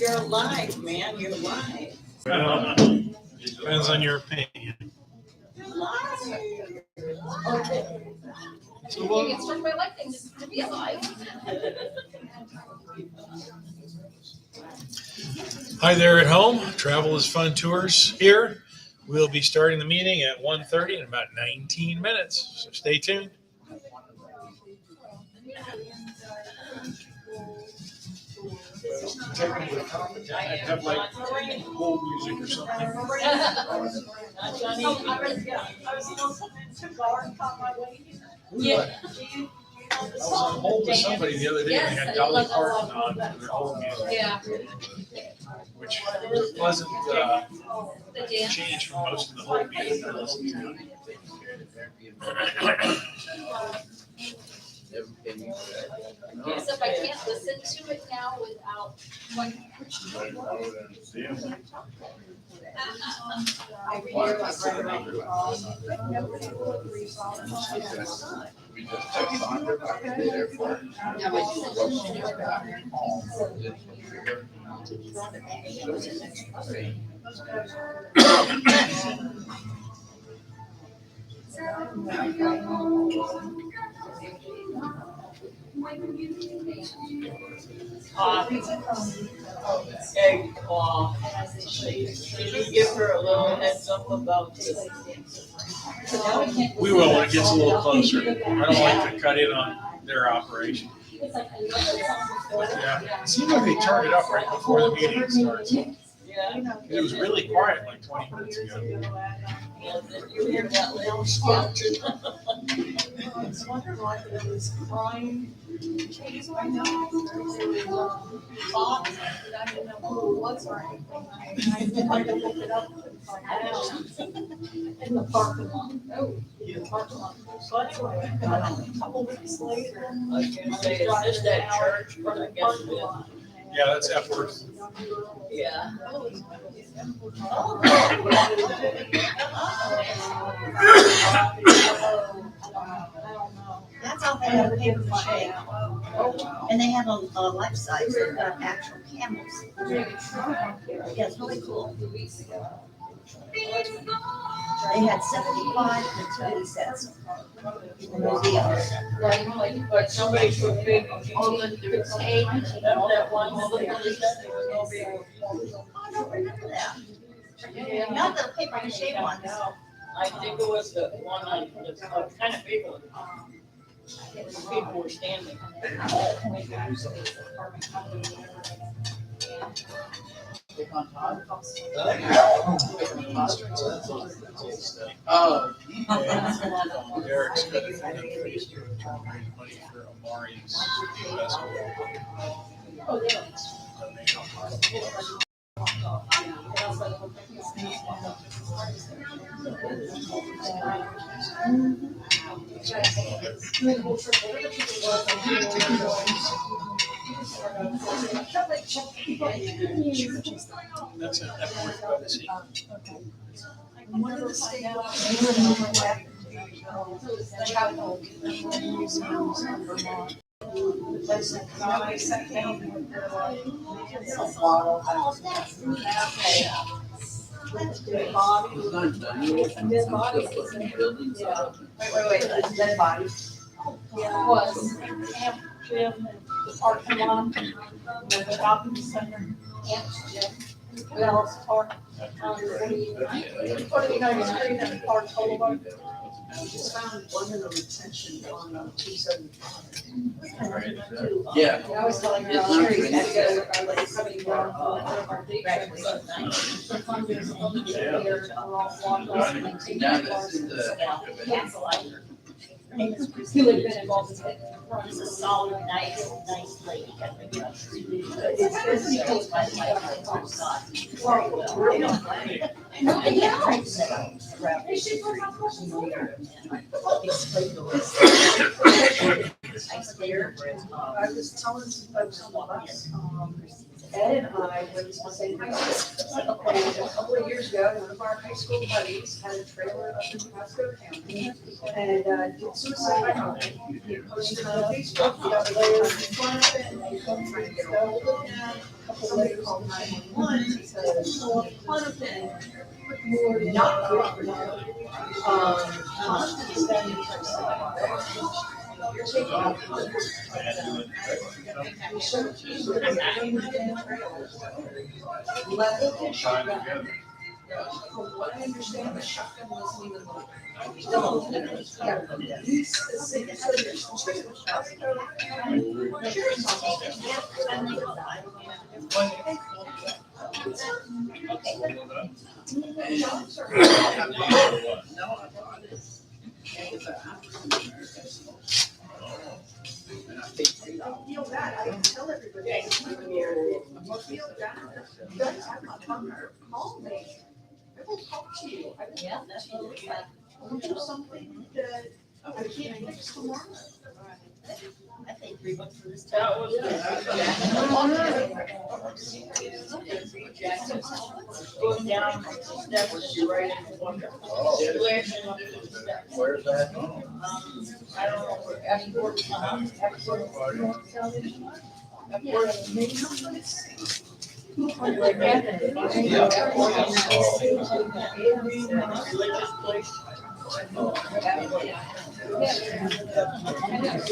You're live, man. You're live. Well, depends on your opinion. You're live. Okay. So You get struck by lightning to be alive. hi there at home. Travel is Fun Tours here. We'll be starting the meeting at 1:30 in about 19 minutes. So stay tuned. Have like hold music or something. Yeah. I was on hold with somebody the other day and they had Dolly Parton on for their hold music, Yeah. which was a pleasant The dance. change from most of the hold music I listen to. Yes, if I can't listen to it now without like. Hey, did you give her a little heads up about this? We will when it gets a little closer. I don't like to cut in on their operation. Yeah, it seems like they turned it up right before the meeting starts. Yeah. It was really quiet like 20 minutes ago. Yeah, did you hear that little squawk? It's wonderful, like it was crying. I know. Bob, but I didn't know who it was or anything. I tried to look it up, couldn't find out. In the parking lot. Oh, the parking lot. So anyway, a couple weeks later. I was gonna say, is this that church? But I guess it is. Yeah, that's Epworth. Yeah. That's all they have paper mache. And they have a life size of actual camels. Yeah, it's really cool. They had 75 nativity sets in the museum. But somebody put big on that one. Oh, I don't remember that. Not the paper mache ones. I think it was the one on the kind of big one. People were standing. Oh. Derek's got a thing on Facebook to raise money for Amari's US That's an Epworth by the sea. One of the state chapel museums in Vermont. There's a county section. Dead body. Dead body. Wait, dead body. Yeah, was Camp Jim, the parking lot, the shopping center, Camp Jim, Wells Park, 49th Street and Park Boulevard. Yeah. I was telling her, I was curious, had to go, like, somebody brought one of our big families. The funders over there, walk us and then take Now the cars this is and the. cancel it. Her name is Christine. Who had been involved in it. She's a solid, nice lady. It's I was telling some folks on the bus, Ed and I went to the same high school. And a couple of years ago, one of our high school buddies had a trailer up in Pasco County and did suicide by drowning. He posted on Facebook, he got layers in front of it, and they come trying to get a hold of him. A couple somebody called 911 because one of them not cooperative. Constantly standing for you're taking out the level and shotgun. From what I understand, the shotgun wasn't even loaded. Yeah. He's the same, so there's two. Don't feel bad, I don't tell everybody. I feel bad. Guys, I'm not talking, call me. I will talk to you. I will Yeah, talk that's to you. what it's like. I'll do something that I can't fix tomorrow. I paid $3 for this. That was Go down the steps, you're right in the water. Where's that? I don't know, where Ashford, religious place.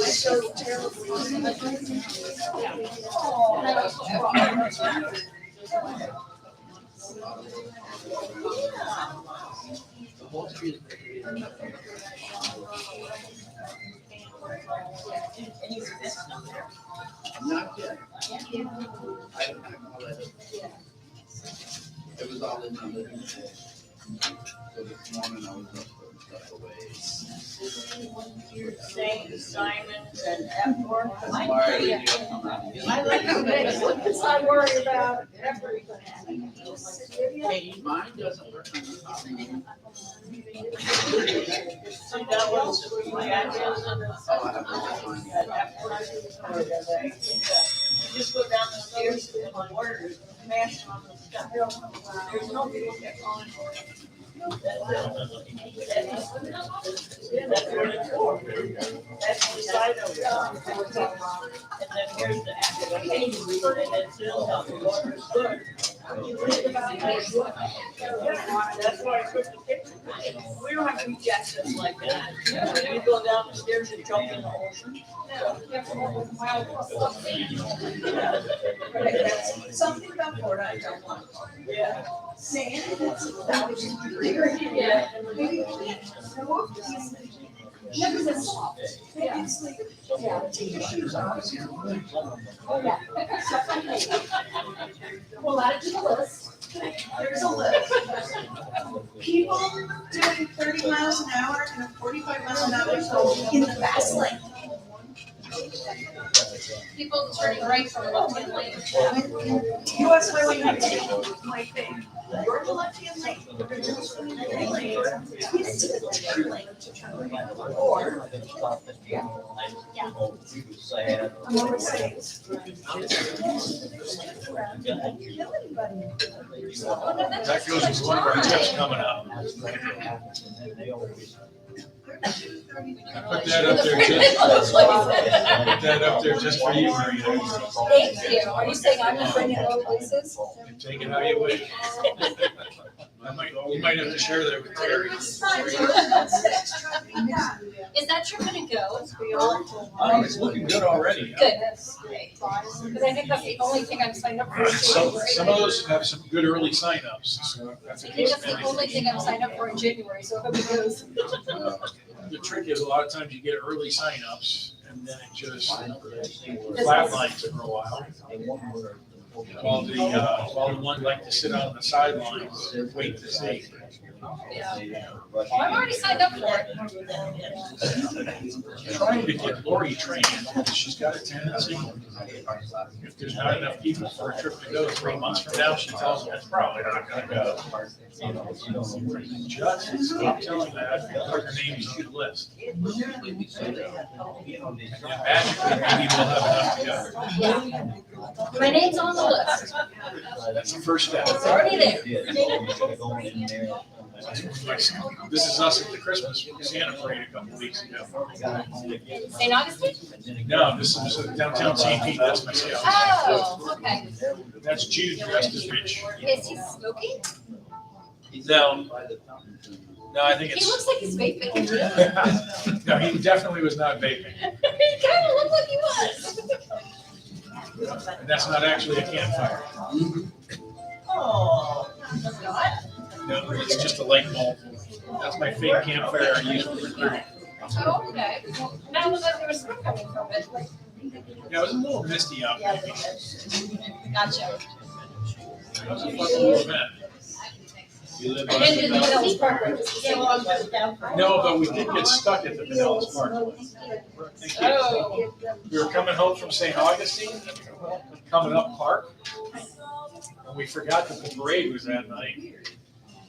So terribly. Not yet. It was all in my living room. So this morning I was up putting stuff away. St. Simon's and Epworth. That's why I didn't come out and get I like to make, I worry about everything. Mine doesn't work on the top. See, that was my address and Oh, I have to find it. at Epworth. You just go down the stairs and the water is smashing on the stuff. There's no people that on. That's what it's for. That's the side of it. And then here's the application, and it says how the water is good. That's why I took the picture. We don't have beach access like that. You go down the stairs and jump in the ocean. Something about Florida I don't like. Yeah. Sand, it's 1,000 degrees. Yeah. Never been soft. It's like, yeah, take your shoes off. Oh, yeah. We'll add it to the list. There's a list. People doing 30 miles an hour and a 45 miles an hour in the fast lane. People turning right from left-hand lane. US Highway 19, my thing. You're the left-hand lane. You're just in the lane. Twist to the turn lane to turn right. Or, I'm always saying. That goes with one of our tips coming up. Put that up there just, put that up there just for you, Maria. Thank you. Are you saying I'm just bringing low places? Take it how you wish. You might have to share that with Terry. Is that trip gonna go? It's looking good already. Good. Because I think that's the only thing I'm signed up for. Some of those have some good early signups. So that's a I think that's the good only thing I'm signed up for in January, so I hope it goes. The trick is a lot of times you get early signups and then it just flatlines for a while. While the ones like to sit on the sidelines, wait to see. Yeah. Well, I'm already signed up for it. Trying to get Lori trained, because she's got a tendency, if there's not enough people for a trip to go 3 months from now, she tells them it's probably not gonna go. Just stop telling that, put her name on the list. And magically, maybe we'll have enough to go. Yeah. My name's on the list. That's the first step. It's already there. This is us at the Christmas Santa parade a couple weeks ago. St. Augustine? No, this is downtown St. Pete, that's my scout. Oh, okay. That's Jude dressed as Rich. Is he smoking? No, no, I think He it's, looks like he's vaping. no, he definitely was not vaping. He kind of looked like he was. And that's not actually a campfire. Oh. No, it's just a light bulb. That's my fake campfire I use for recruiting. Oh, okay. Now it looked like there was smoke coming from it. Yeah, it was a little misty out there. Gotcha. It was a fun little event. You live And then did the on Pinellas Park run? Yeah, well, I'm just down for. No, but we did get stuck at the Pinellas Park. Thank you. Oh, We were coming home from St. Augustine, coming up Park, and we forgot that the parade was that night.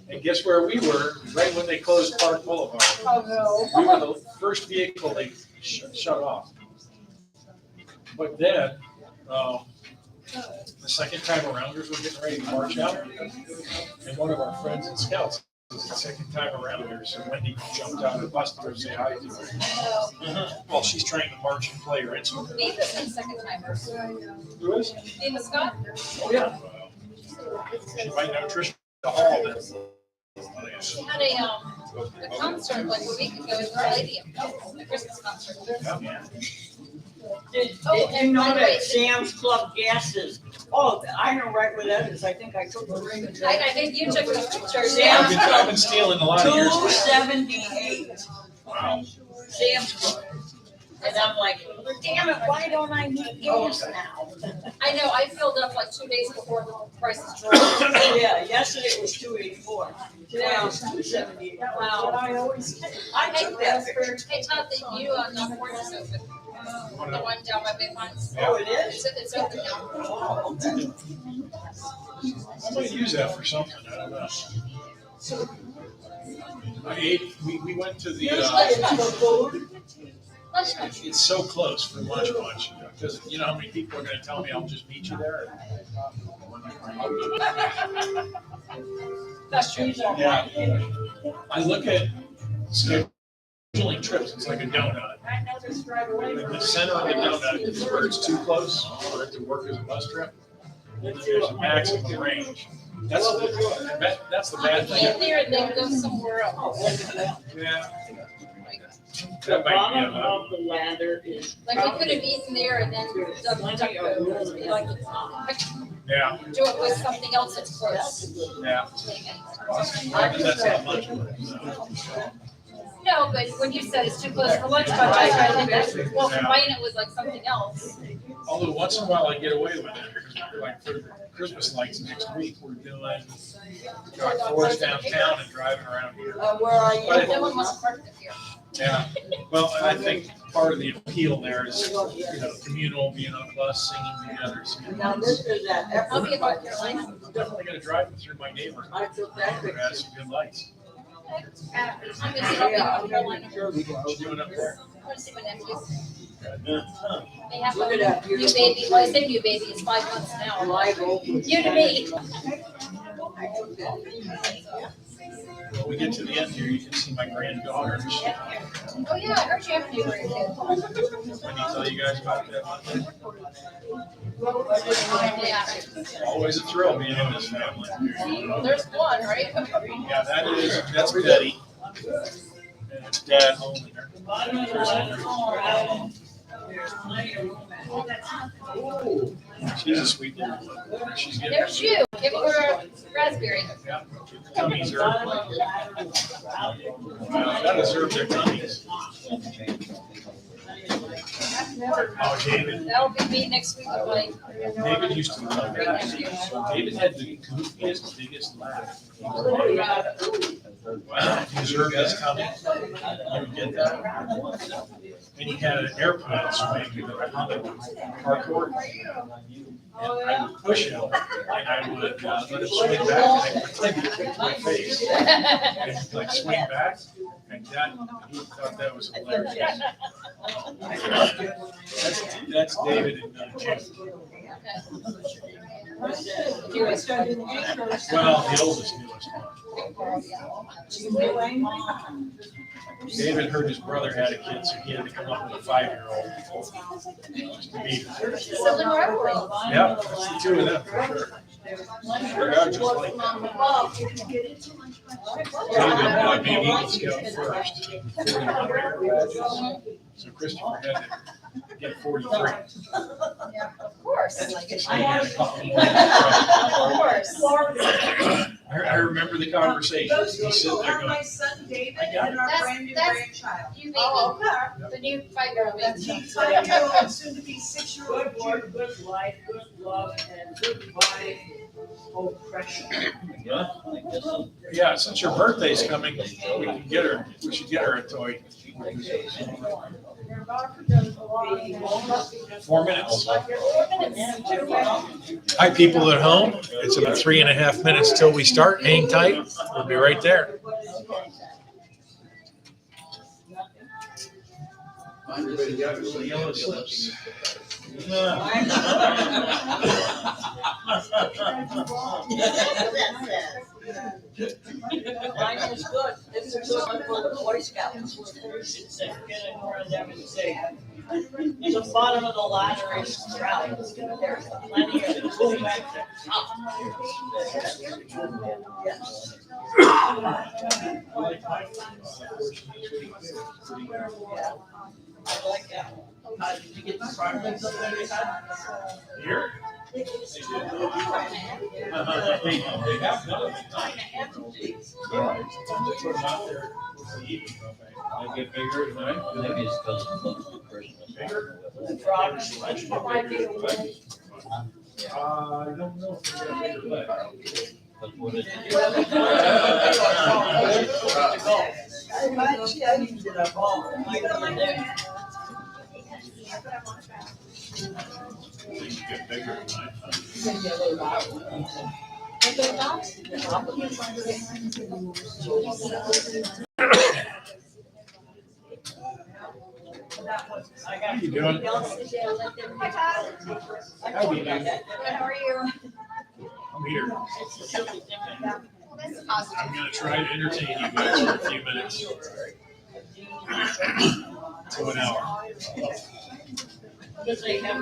And guess where we were? Right when they closed Park Boulevard. oh We were the first vehicle they shut off. But then, the second time arounders were getting ready to march out, and one of our friends in Scouts was the second time arounders, and Wendy jumped out of the bus to go say hi to her. no. While she's trying to march and play her instrument. Beavis and second timers. Who is? Beavis Scott? Oh, yeah. She might know Tricia Hall then. She had a concert like a week ago in Our Lady, a Christmas concert. Yeah. Did Oh, you know by the way- that Sam's Club gases, oh, I know right where that is, I think I took the ring. I think you took the pictures. I've been stealing a lot of yours. 278, Wow. Sam's Club. And I'm like, damn it, why don't I need gas now? I know, I filled up like 2 days before the prices dropped. Yeah, yesterday it was 284, today it's 278. Wow. I took that picture. Hey Todd, that you on the porch is open. The one down by Big Pines. Oh, it is? It's open now. Oh, I might use that for something, I don't know. I ate, we went to the, Lunchtime. it's so close for lunch bunch, because you know how many people are gonna tell me I'll just meet you there? That's true. Yeah. I look at scheduling trips, it's like a donut. In the center of the donut is where it's too close for it to work as a bus trip. And then there's a maximum range. That's the You bad can get thing. there and then go somewhere else. Yeah. Like That might bottom be a, of the ladder is. we could have eaten there and then done the duck boat. Be like, yeah, do it with something else that's close. yeah. That's not much. No, but when you said it's too close for lunch, I tried to think that, well, combine it with like something else. Although once in a while I get away with it, like for the Christmas lights next week, we're doing tours downtown and driving around here. Where are you? But No one wants to park it here. Yeah, well, and I think part of the appeal there is, communal, being on a bus, singing together. Now, this is at I'll be in North Epcot. Carolina. I'm definitely gonna drive through my neighborhood. I took that It has some good lights. I'm gonna see how big North Carolina. What you doing up there? I want to see my nephews. They have Look a at that new beautiful. baby. Well, I say new baby, it's 5 months now. Live open. You to me. When we get to the end here, you can see my granddaughter. Oh yeah, I heard you have a new grandkid. Let me tell you guys about that. Yeah. Always a thrill being in this family. There's one, right? Yeah, that's Betty. And it's Dad holding her. She's a sweet little one. She's getting There's you. Give her a raspberry. yeah, tummies are. That deserves their tummies. Oh, David. That'll be me next week with my David used to love great that. nephew. David had the goofiest, biggest laugh. Oh, yeah. Wow, he deserved his tummy. You would get that? And he had an airplane swing that I hung it hardcore. And I would push him, and I would let him swing back, and I pretended to kick my face. And he'd like swing back, and he thought that was hilarious. That's David and Jim. You always started in the first. Well, the oldest, newest one. David heard his brother had a kid, so he had to come up with a 5-year-old. Just to meet him. Sibling rivalry. Yep, that's the two of them, for sure. They are just like that. David had to be an Eagle Scout first. 41 badges. So Christopher had to get 43. Of course. So he had a couple more. I remember the conversation. Those He's sitting people there are going, my son David I got it. and our That's- brand new that's- grandchild. You Oh, baby, okay. the new 5-year-old baby. He's 5-year-old, soon to be 6-year-old. Good work, good life, good love, and good vibe, oppression. yeah, since your birthday's coming, we should get her a toy. 4 minutes. Hi, people at home. It's about 3.5 minutes till we start. Hang tight. We'll be right there. Everybody got it. Yellow slips. Mine is good. This is good one for the Boy Scouts. You should say, get in more of them and say, the bottom of the ladder is drought. There's plenty of room at the top. I like that. Did you get the farmers up there? Here? They have done it. They get bigger tonight. Maybe it's because it's close to Christmas. The frogs. I don't know if they're gonna be leg. That's what it They get bigger tonight. How you doing? How you doing? How are you? I'm here. That's positive. I'm gonna try to entertain you guys for a few minutes. To an hour. Because they have.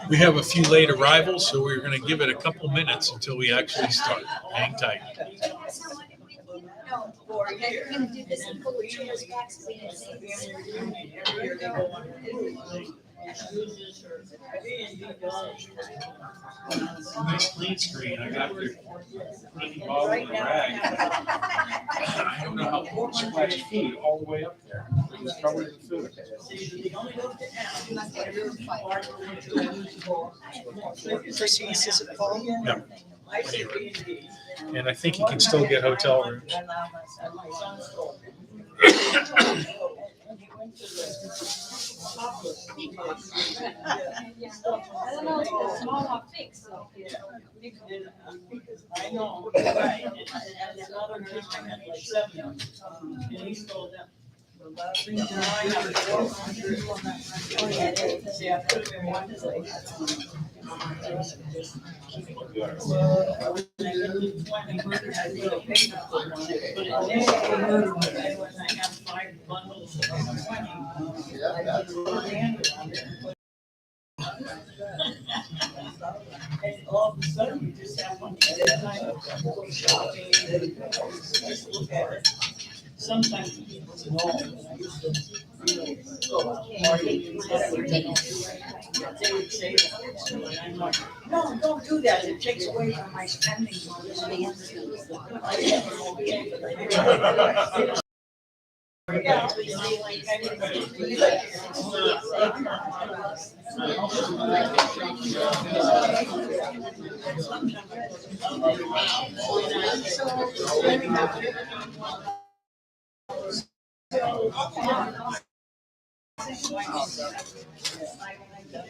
We have a few late arrivals, so we're gonna give it a couple minutes until we actually start. Hang tight. No, okay, we're gonna do this and pull the chairs back so we can see. Every year they go on. Nice clean screen. I got the cleaning bottle and the rag. I don't know how to splash food all the way up there. It's probably the food. You must get a room fight. Yeah. And I think you can still get hotel rooms. I don't know, it's a small hot fix, so. I know, right, and another kid, I had like 7, and he told them. See, I put it in one place. I have 5 bundles of 20. And all of a sudden, you just have one go shopping, just look at it. Sometimes people say, no, I used to, go out party, whatever, they would say that. And I'm like, no, don't do that, it takes away from my spending money. I said, okay, but I didn't. Yeah, you know, like, then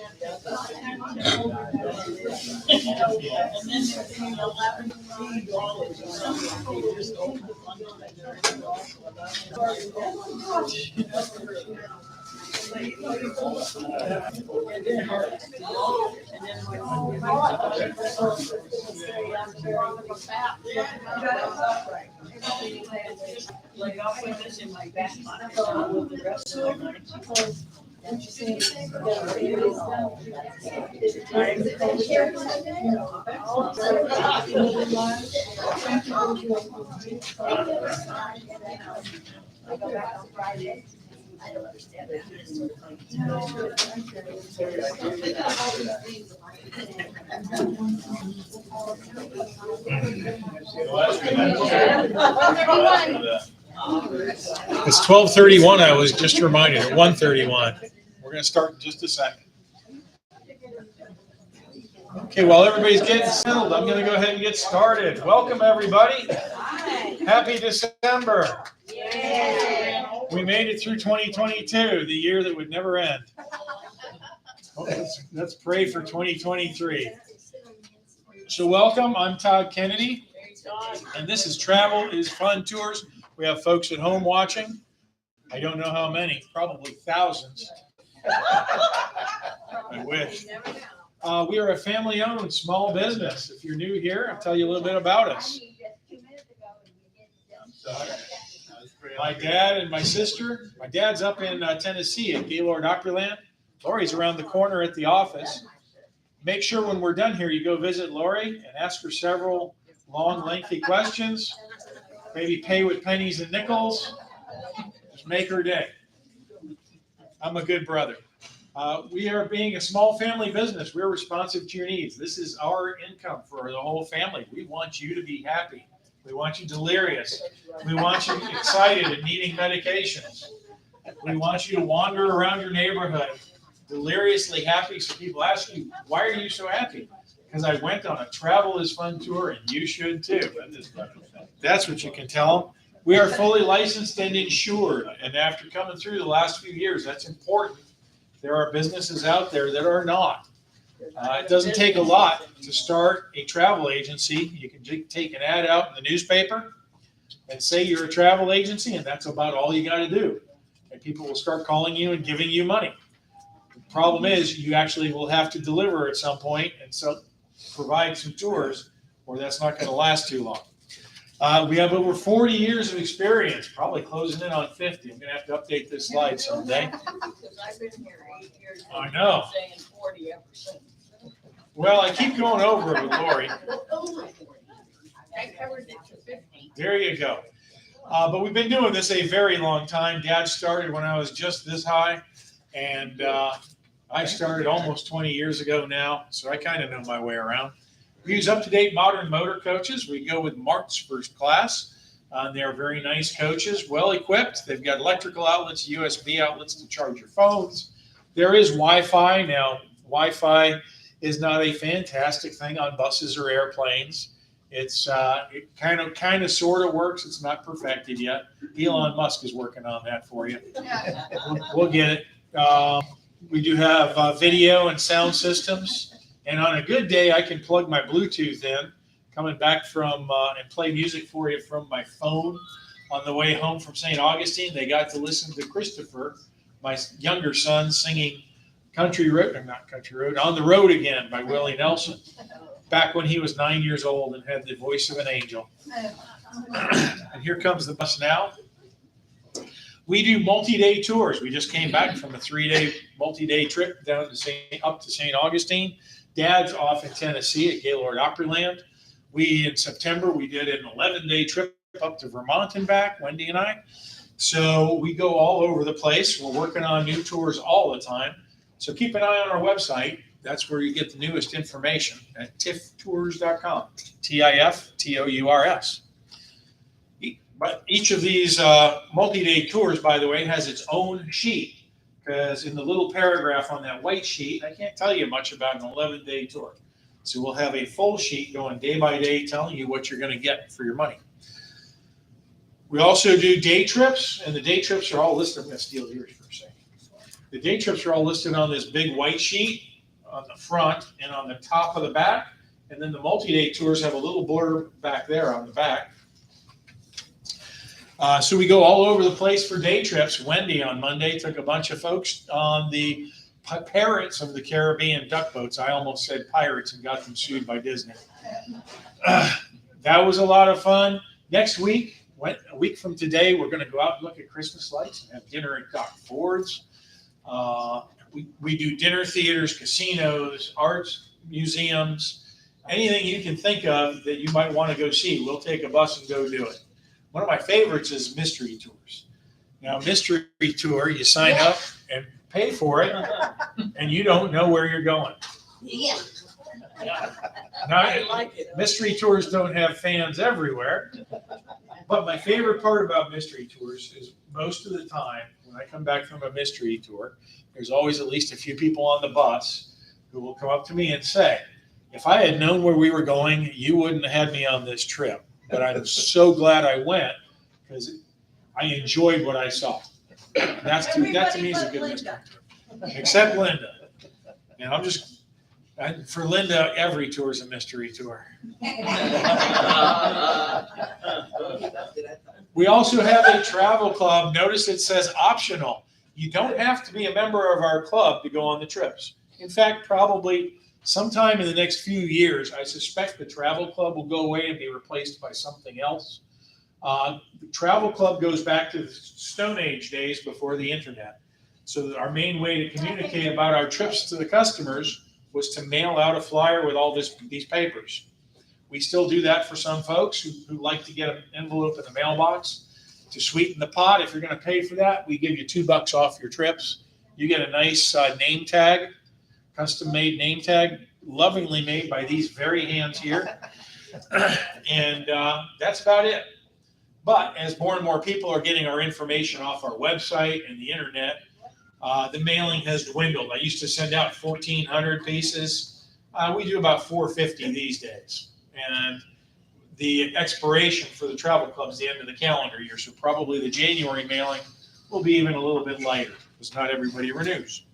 they're paying $11 or something. They just open the front door and they're in like, I'll put this in my back pocket with the rest of my money. I go back on Friday. I don't understand It's 12:31. I was just reminded at 1:31. We're going to start in just a second. Okay, while everybody's getting settled, I'm going to go ahead and get started. Welcome, everybody. Happy December. We made it through 2022, the year that would never end. Well, let's pray for 2023. So welcome, I'm Todd Kennedy, and this is Travel is Fun Tours. We have folks at home watching. I don't know how many, probably thousands. I wish. We are a family-owned small business. If you're new here, I'll tell you a little bit about us. My dad and my sister. My dad's up in Tennessee at Gaylord Opryland. Lori's around the corner at the office. Make sure when we're done here, you go visit Lori and ask her several long, lengthy questions. Maybe pay with pennies and nickels. Just make her day. I'm a good brother. We are being a small family business. We're responsive to your needs. This is our income for the whole family. We want you to be happy. We want you delirious. We want you excited and needing medications. We want you to wander around your neighborhood deliriously happy. So people ask you, why are you so happy? Because I went on a Travel is Fun tour and you should too. That's what you can tell them. We are fully licensed and insured. And after coming through the last few years, that's important. There are businesses out there that are not. It doesn't take a lot to start a travel agency. You can take an ad out in the newspaper and say you're a travel agency, and that's about all you got to do. And people will start calling you and giving you money. The problem is you actually will have to deliver at some point and so provide some tours, or that's not going to last too long. We have over 40 years of experience, probably closing in on 50. I'm going to have to update this slide someday. Because I've been here 8 years. I know. Saying 40 ever since. Well, I keep going over it with Lori. I covered it to 50. There you go. But we've been doing this a very long time. Dad started when I was just this high, and I started almost 20 years ago now, so I kind of know my way around. We use up-to-date modern motor coaches. We go with Mark's First Class. They're very nice coaches, well-equipped. They've got electrical outlets, USB outlets to charge your phones. There is Wi-Fi. Now, Wi-Fi is not a fantastic thing on buses or airplanes. It kind of sort of works. It's not perfected yet. Elon Musk is working on that for you. We'll get it. We do have video and sound systems. And on a good day, I can plug my Bluetooth in, coming back from and play music for you from my phone. On the way home from St. Augustine, they got to listen to Christopher, my younger son, singing Country Road, On the Road Again by Willie Nelson, back when he was 9 years old and had the voice of an angel. And here comes the bus now. We do multi-day tours. We just came back from a 3-day multi-day trip down to up to St. Augustine. Dad's off in Tennessee at Gaylord Opryland. In September, we did an 11-day trip up to Vermont and back, Wendy and I. So we go all over the place. We're working on new tours all the time. So keep an eye on our website. That's where you get the newest information at tiftours.com, TIFTOURS. But each of these multi-day tours, by the way, has its own sheet. Because in the little paragraph on that white sheet, I can't tell you much about an 11-day tour. So we'll have a full sheet going day by day telling you what you're going to get for your money. We also do day trips, and the day trips are all listed. I'm going to steal yours for a second. The day trips are all listed on this big white sheet on the front and on the top of the back. And then the multi-day tours have a little border back there on the back. So we go all over the place for day trips. Wendy on Monday took a bunch of folks on the Pirates of the Caribbean duck boats. I almost said pirates and got them sued by Disney. That was a lot of fun. Next week, a week from today, we're going to go out and look at Christmas lights and have dinner at Doc Ford's. We do dinner theaters, casinos, arts, museums, anything you can think of that you might want to go see. We'll take a bus and go do it. One of my favorites is mystery tours. Now, mystery tour, you sign up and pay for it, and you don't know where you're going. Yeah. Now, mystery tours don't have fans everywhere, but my favorite part about mystery tours is most of the time when I come back from a mystery tour, there's always at least a few people on the bus who will come up to me and say, if I had known where we were going, you wouldn't have had me on this trip. But I'm so glad I went because I enjoyed what I saw. That to me is a good mystery tour. Except Linda. And for Linda, every tour is a mystery tour. We also have a travel club. Notice it says optional. You don't have to be a member of our club to go on the trips. In fact, probably sometime in the next few years, I suspect the travel club will go away and be replaced by something else. The travel club goes back to the Stone Age days before the internet. So our main way to communicate about our trips to the customers was to mail out a flyer with all these papers. We still do that for some folks who like to get an envelope in the mailbox. To sweeten the pot, if you're going to pay for that, we give you $2 off your trips. You get a nice name tag, custom-made name tag, lovingly made by these very hands here. And that's about it. But as more and more people are getting our information off our website and the internet, the mailing has dwindled. I used to send out 1,400 pieces. We do about 450 these days. And the expiration for the travel club is the end of the calendar year. So probably the January mailing will be even a little bit lighter because not everybody renews.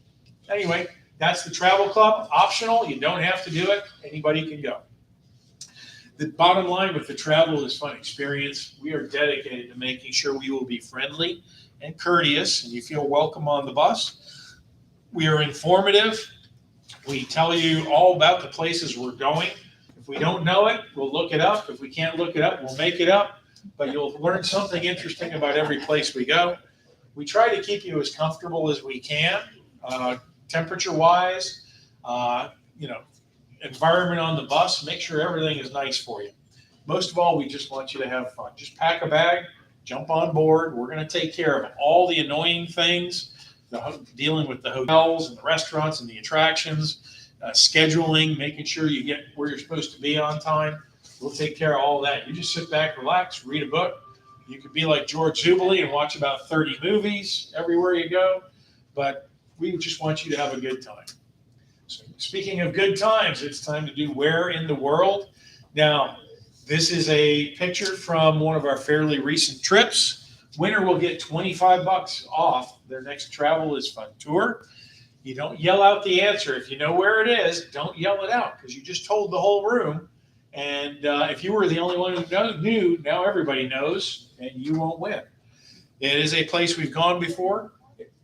Anyway, that's the travel club. Optional. You don't have to do it. Anybody can go. The bottom line with the travel is fun experience. We are dedicated to making sure we will be friendly and courteous, and you feel welcome on the bus. We are informative. We tell you all about the places we're going. If we don't know it, we'll look it up. If we can't look it up, we'll make it up. But you'll learn something interesting about every place we go. We try to keep you as comfortable as we can, temperature-wise, environment on the bus. Make sure everything is nice for you. Most of all, we just want you to have fun. Just pack a bag, jump on board. We're going to take care of all the annoying things, dealing with the hotels and the restaurants and the attractions, scheduling, making sure you get where you're supposed to be on time. We'll take care of all that. You just sit back, relax, read a book. You could be like George Zubali and watch about 30 movies everywhere you go, but we just want you to have a good time. So speaking of good times, it's time to do Where in the World. Now, this is a picture from one of our fairly recent trips. Winner will get $25 off their next Travel is Fun tour. You don't yell out the answer. If you know where it is, don't yell it out because you just told the whole room. And if you were the only one who knew, now everybody knows, and you won't win. It is a place we've gone before.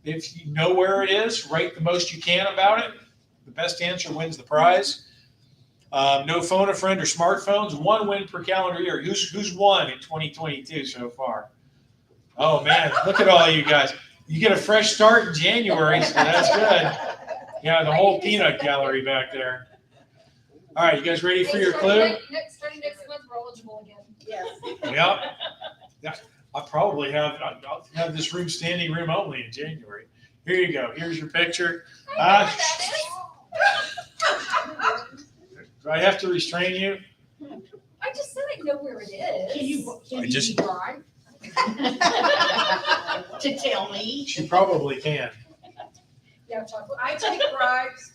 If you know where it is, write the most you can about it. The best answer wins the prize. No phone a friend or smartphones. 1 win per calendar year. Who's won in 2022 so far? Oh, man, look at all you guys. You get a fresh start in January, so that's good. Yeah, the whole peanut gallery back there. All right, you guys ready for your clue? Starting next month, we're eligible again. Yes. Yep. I'll have this room standing room only in January. Here you go. Here's your picture. I know where that is. Do I have to restrain you? I just said I know where it is. Can I just- drive? To tell me. She probably can. Yeah, chocolate. I take bribes.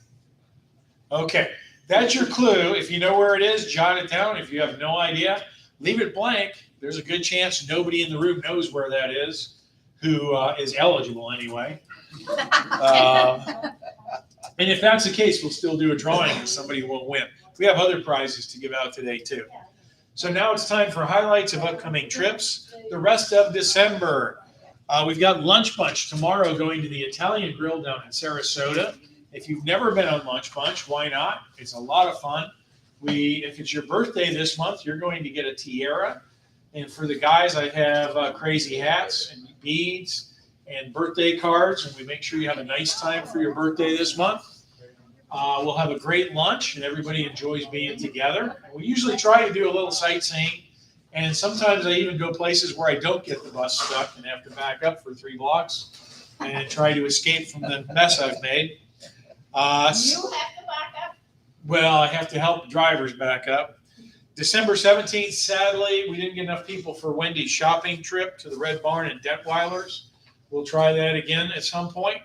Okay, that's your clue. If you know where it is, jot it down. If you have no idea, leave it blank. There's a good chance nobody in the room knows where that is. who is eligible anyway. And if that's the case, we'll still do a drawing and somebody will win. We have other prizes to give out today too. So now it's time for highlights of upcoming trips. The rest of December, we've got Lunch Bunch tomorrow going to the Italian Grill down in Sarasota. If you've never been on Lunch Bunch, why not? It's a lot of fun. If it's your birthday this month, you're going to get a tiara. And for the guys, I have crazy hats and beads and birthday cards. And we make sure you have a nice time for your birthday this month. We'll have a great lunch and everybody enjoys being together. And we usually try to do a little sightseeing. And sometimes I even go places where I don't get the bus stuck and have to back up for 3 blocks and try to escape from the mess I've made. You have to back up? Well, I have to help drivers back up. December 17th, sadly, we didn't get enough people for Wendy's shopping trip to the Red Barn and Detweilers. We'll try that again at some point.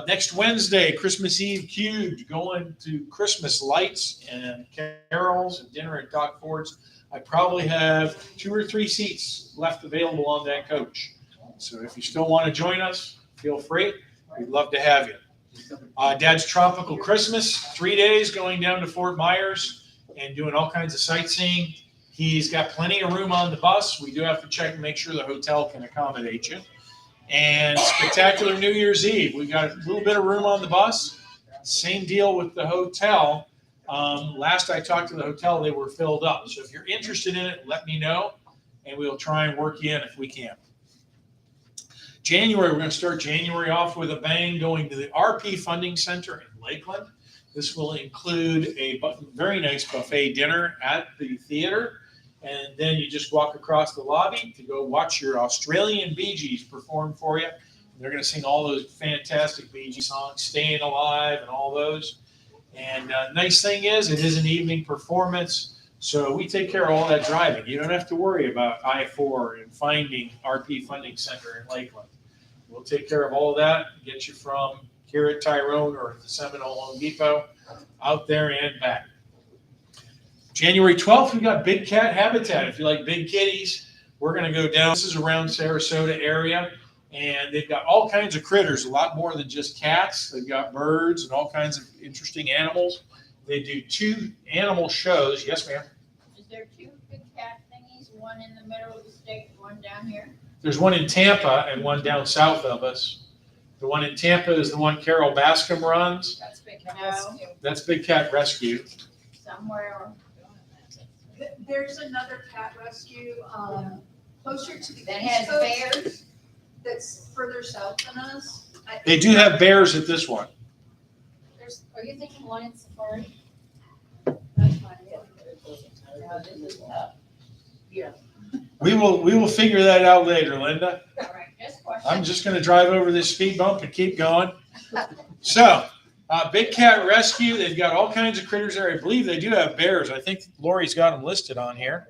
Next Wednesday, Christmas Eve Cubed, going to Christmas lights and carols and dinner at Doc Ford's. I probably have 2 or 3 seats left available on that coach. So if you still want to join us, feel free. We'd love to have you. Dad's Tropical Christmas, 3 days going down to Fort Myers and doing all kinds of sightseeing. He's got plenty of room on the bus. We do have to check and make sure the hotel can accommodate you. And Spectacular New Year's Eve. We got a little bit of room on the bus. Same deal with the hotel. Last I talked to the hotel, they were filled up. So if you're interested in it, let me know, and we'll try and work you in if we can. January, we're going to start January off with a bang, going to the RP Funding Center in Lakeland. This will include a very nice buffet dinner at the theater, and then you just walk across the lobby to go watch your Australian Bee Gees perform for you. They're going to sing all those fantastic Bee Gees songs, Staying Alive and all those. And nice thing is, it is an evening performance, so we take care of all that driving. You don't have to worry about I-4 and finding RP Funding Center in Lakeland. We'll take care of all of that, get you from here at Tyrone or at the Seminole Home Depot, out there and back. January 12th, we got Big Cat Habitat. If you like big kitties, we're going to go down. This is around Sarasota area, and they've got all kinds of critters, a lot more than just cats. They've got birds and all kinds of interesting animals. They do 2 animal shows. Yes, ma'am? Is there 2 big cat thingies, one in the middle of the state, one down here? There's one in Tampa and one down south of us. The one in Tampa is the one Carol Bascom runs. That's big cat rescue. That's Big Cat Rescue. Somewhere. There's another cat rescue, closer to the That East has Coast, bears? that's further south than us. They do have bears at this one. Are you thinking Lion Safari? We will figure that out later, Linda. All right, just question. I'm just going to drive over this speed bump and keep going. So, Big Cat Rescue, they've got all kinds of critters there. I believe they do have bears. I think Lori's got them listed on here.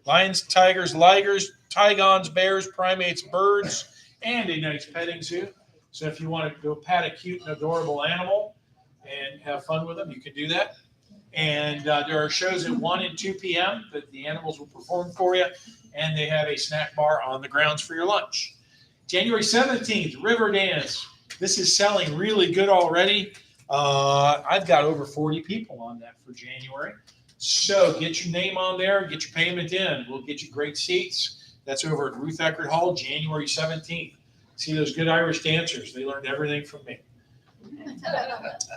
Lions, tigers, ligers, tigons, bears, primates, birds, and a nice petting zoo. So if you want to go pat a cute and adorable animal and have fun with them, you can do that. And there are shows at 1 and 2 p.m. that the animals will perform for you, and they have a snack bar on the grounds for your lunch. January 17th, River Dance. This is selling really good already. I've got over 40 people on that for January. So get your name on there, get your payment in. We'll get you great seats. That's over at Ruth Eckerd Hall, January 17th. See those good Irish dancers. They learned everything from me.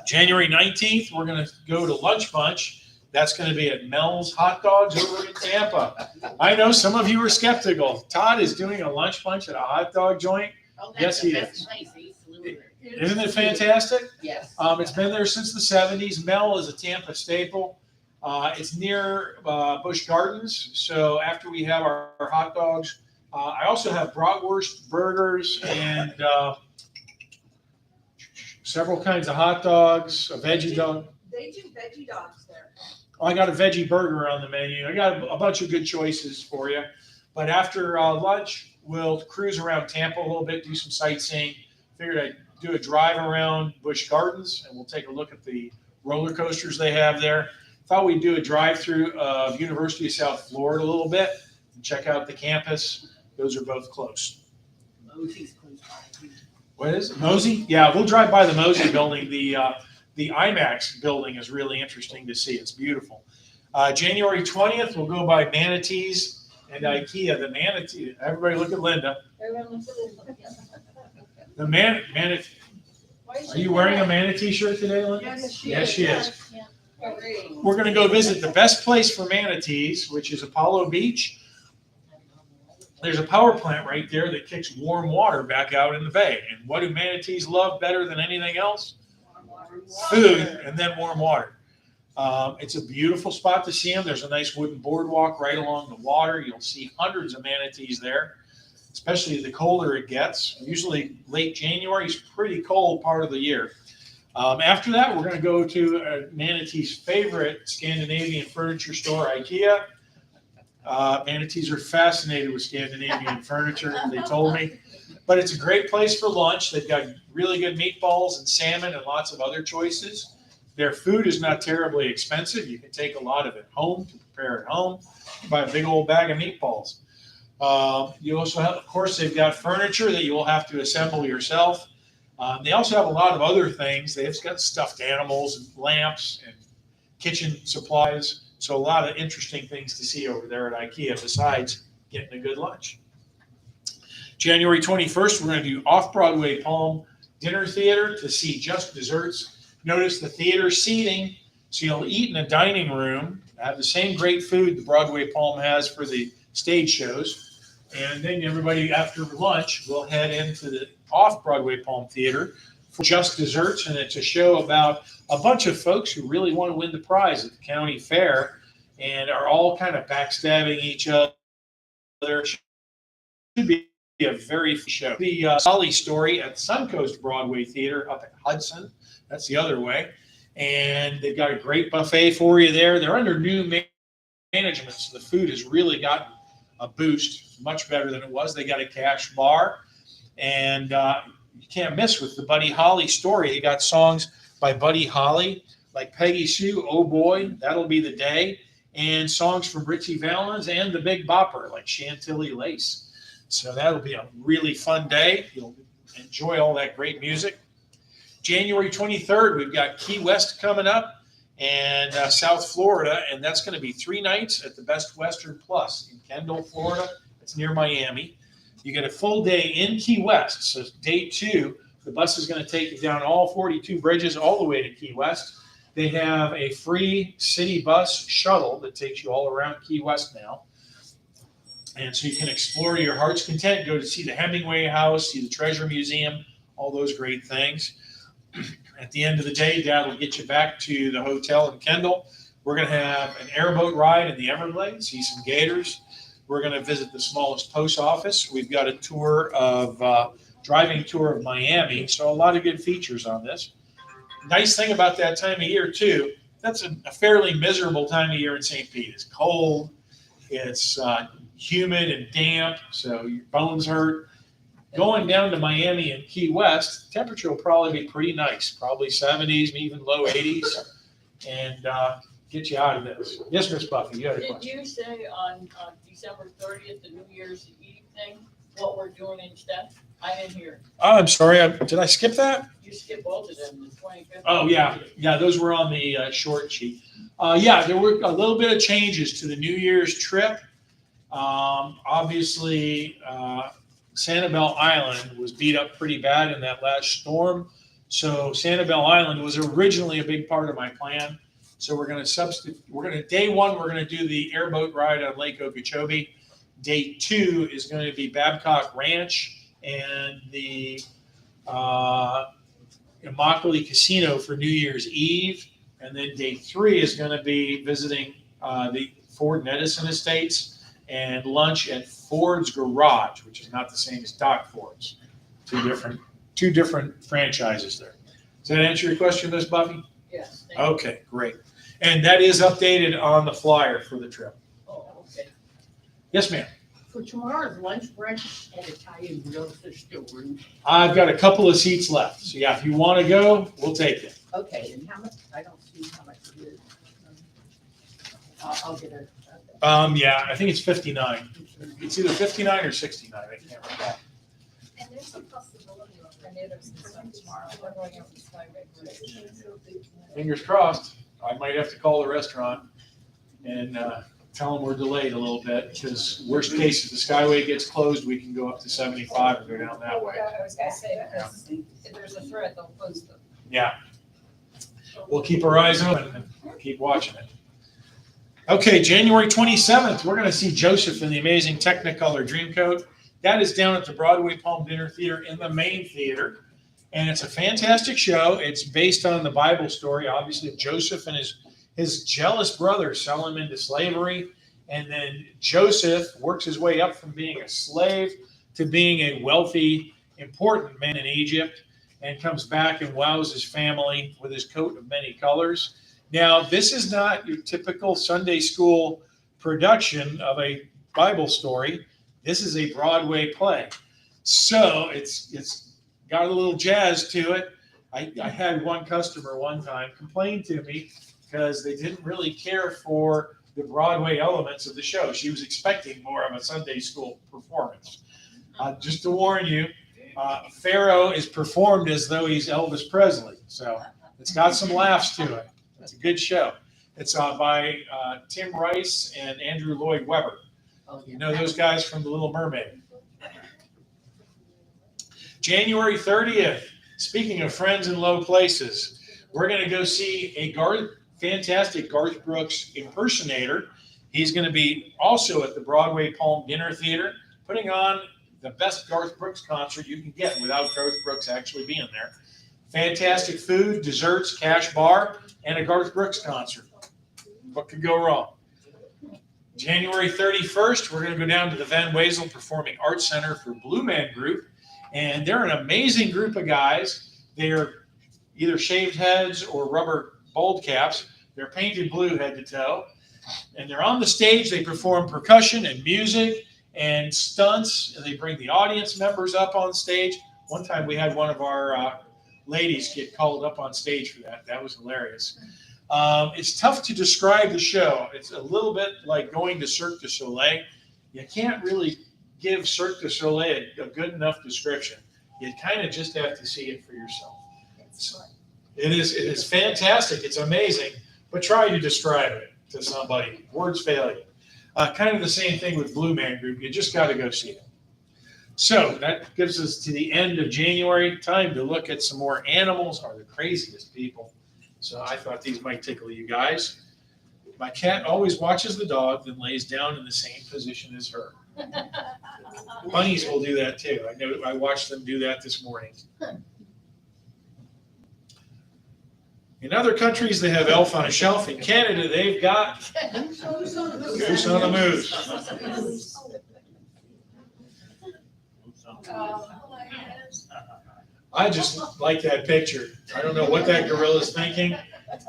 January 19th, we're going to go to Lunch Bunch. That's going to be at Mel's Hot Dogs over in Tampa. I know some of you are skeptical. Todd is doing a lunch bunch at a hot dog joint. Yes, he is. Isn't it fantastic? Yes. It's been there since the 70s. Mel is a Tampa staple. It's near Busch Gardens. So after we have our hot dogs, I also have bratwurst burgers and several kinds of hot dogs, a veggie dog. They do veggie dogs there. I got a veggie burger on the menu. I got a bunch of good choices for you. But after lunch, we'll cruise around Tampa a little bit, do some sightseeing. Figured I'd do a drive around Busch Gardens, and we'll take a look at the roller coasters they have there. Thought we'd do a drive-through of University of South Florida a little bit and check out the campus. Those are both close. Mosey's close by. What is it? Mosey? Yeah, we'll drive by the Mosey building. The IMAX building is really interesting to see. It's beautiful. January 20th, we'll go by Manatees and IKEA. The Manatee, everybody look at Linda. Everyone looks at it. The Manatee. Why is Are she you wearing a there? Manatee shirt today, Linda? Yes, she is. Yeah. Great. We're going to go visit the best place for manatees, which is Apollo Beach. There's a power plant right there that kicks warm water back out in the bay. And what do manatees love better than anything else? Food and then warm water. It's a beautiful spot to see them. There's a nice wooden boardwalk right along the water. You'll see hundreds of manatees there, especially the colder it gets. Usually late January is pretty cold part of the year. After that, we're going to go to Manatee's favorite Scandinavian furniture store, IKEA. Manatees are fascinated with Scandinavian furniture, they told me. But it's a great place for lunch. They've got really good meatballs and salmon and lots of other choices. Their food is not terribly expensive. You can take a lot of it home to prepare at home. You buy a big old bag of meatballs. You also have, of course, they've got furniture that you will have to assemble yourself. They also have a lot of other things. They've got stuffed animals and lamps and kitchen supplies. So a lot of interesting things to see over there at IKEA besides getting a good lunch. January 21st, we're going to do Off-Broadway Palm Dinner Theater to see Just Desserts. Notice the theater seating, so you'll eat in a dining room, have the same great food the Broadway Palm has for the stage shows. And then everybody after lunch will head into the Off-Broadway Palm Theater for Just Desserts, and it's a show about a bunch of folks who really want to win the prize at the county fair and are all kind of backstabbing each other. It should be a very fun show. The Solly Story at Suncoast Broadway Theater up at Hudson. That's the other way. And they've got a great buffet for you there. They're under new management, so the food has really gotten a boost, much better than it was. They got a cash bar, and you can't miss with the Buddy Holly story. They got songs by Buddy Holly, like Peggy Sue, Oh Boy, That'll Be the Day, and songs from Ritchie Valens and the Big Bopper, like Chantilly Lace. So that'll be a really fun day. You'll enjoy all that great music. January 23rd, we've got Key West coming up and South Florida, and that's going to be 3 nights at the Best Western Plus in Kendall, Florida. It's near Miami. You get a full day in Key West. So day 2, the bus is going to take you down all 42 bridges all the way to Key West. They have a free city bus shuttle that takes you all around Key West now. And so you can explore to your heart's content, go to see the Hemingway House, see the Treasure Museum, all those great things. At the end of the day, Dad will get you back to the hotel in Kendall. We're going to have an airboat ride in the Everglades, see some gators. We're going to visit the smallest post office. We've got a tour of driving tour of Miami. So a lot of good features on this. Nice thing about that time of year, too, that's a fairly miserable time of year in St. Pete. It's cold. It's humid and damp, so your bones hurt. Going down to Miami and Key West, temperature will probably be pretty nice, probably 70s, maybe even low 80s, and get you out of this. Yes, Miss Buffy, you had a Did question. you say on December 30th, the New Year's Eve thing, what we're doing instead? I didn't hear. Oh, I'm sorry. Did I skip that? You skipped both of them, the 25th. Oh, yeah. Yeah, those were on the short sheet. Yeah, there were a little bit of changes to the New Year's trip. Obviously, Sanibel Island was beat up pretty bad in that last storm. So Sanibel Island was originally a big part of my plan. So we're going to substitute. Day 1, we're going to do the airboat ride on Lake Okeechobee. Day 2 is going to be Babcock Ranch and the Immokalee Casino for New Year's Eve. And then day 3 is going to be visiting the Ford and Edison estates and lunch at Ford's Garage, which is not the same as Doc Ford's. Two different franchises there. Does that answer your question, Miss Buffy? Yes. Okay, great. And that is updated on the flyer for the trip. Oh, okay. Yes, ma'am. For tomorrow's lunch breakfast at Italian Grill, is there still room? I've got a couple of seats left. So yeah, if you want to go, we'll take it. Okay, and how much, I don't see how much it is. I'll get a. Yeah, I think it's 59. It's either 59 or 69. I can't remember. And There's a possibility of tornadoes and stuff tomorrow. We're going over the Skyway Bridge. Fingers crossed. I might have to call the restaurant and tell them we're delayed a little bit, because worst case, if the Skyway gets closed, we can go up to 75 and go down that way. I was gonna say, because if there's a threat, they'll close them. Yeah. We'll keep our eyes open and keep watching it. Okay, January 27th, we're going to see Joseph in the Amazing Technicolor Dreamcoat. That is down at the Broadway Palm Dinner Theater in the main theater. And it's a fantastic show. It's based on the Bible story, obviously, of Joseph and his jealous brothers sell him into slavery. And then Joseph works his way up from being a slave to being a wealthy, important man in Egypt, and comes back and wows his family with his coat of many colors. Now, this is not your typical Sunday school production of a Bible story. This is a Broadway play. So it's got a little jazz to it. I had one customer one time complain to me because they didn't really care for the Broadway elements of the show. She was expecting more of a Sunday school performance. Just to warn you, Pharaoh is performed as though he's Elvis Presley. So it's got some laughs to it. It's a good show. It's by Tim Rice and Andrew Lloyd Webber. You know those guys from The Little Mermaid. January 30th, speaking of friends in low places, we're going to go see a fantastic Garth Brooks impersonator. He's going to be also at the Broadway Palm Dinner Theater, putting on the best Garth Brooks concert you can get without Garth Brooks actually being there. Fantastic food, desserts, cash bar, and a Garth Brooks concert. What could go wrong? January 31st, we're going to go down to the Van Wezel Performing Arts Center for Blue Man Group. And they're an amazing group of guys. They're either shaved heads or rubber bald caps. They're painted blue head to toe. And they're on the stage. They perform percussion and music and stunts. And they bring the audience members up on stage. One time we had one of our ladies get called up on stage for that. That was hilarious. It's tough to describe the show. It's a little bit like going to Cirque du Soleil. You can't really give Cirque du Soleil a good enough description. You kind of just have to see it for yourself. It is fantastic. It's amazing. But try to describe it to somebody. Words fail you. Kind of the same thing with Blue Man Group. You just got to go see it. So that gives us to the end of January. Time to look at some more animals are the craziest people. So I thought these might tickle you guys. My cat always watches the dog, then lays down in the same position as her. Bunnies will do that too. I watched them do that this morning. In other countries, they have elf on a shelf. In Canada, they've got goose on the moose. I just like that picture. I don't know what that gorilla's thinking.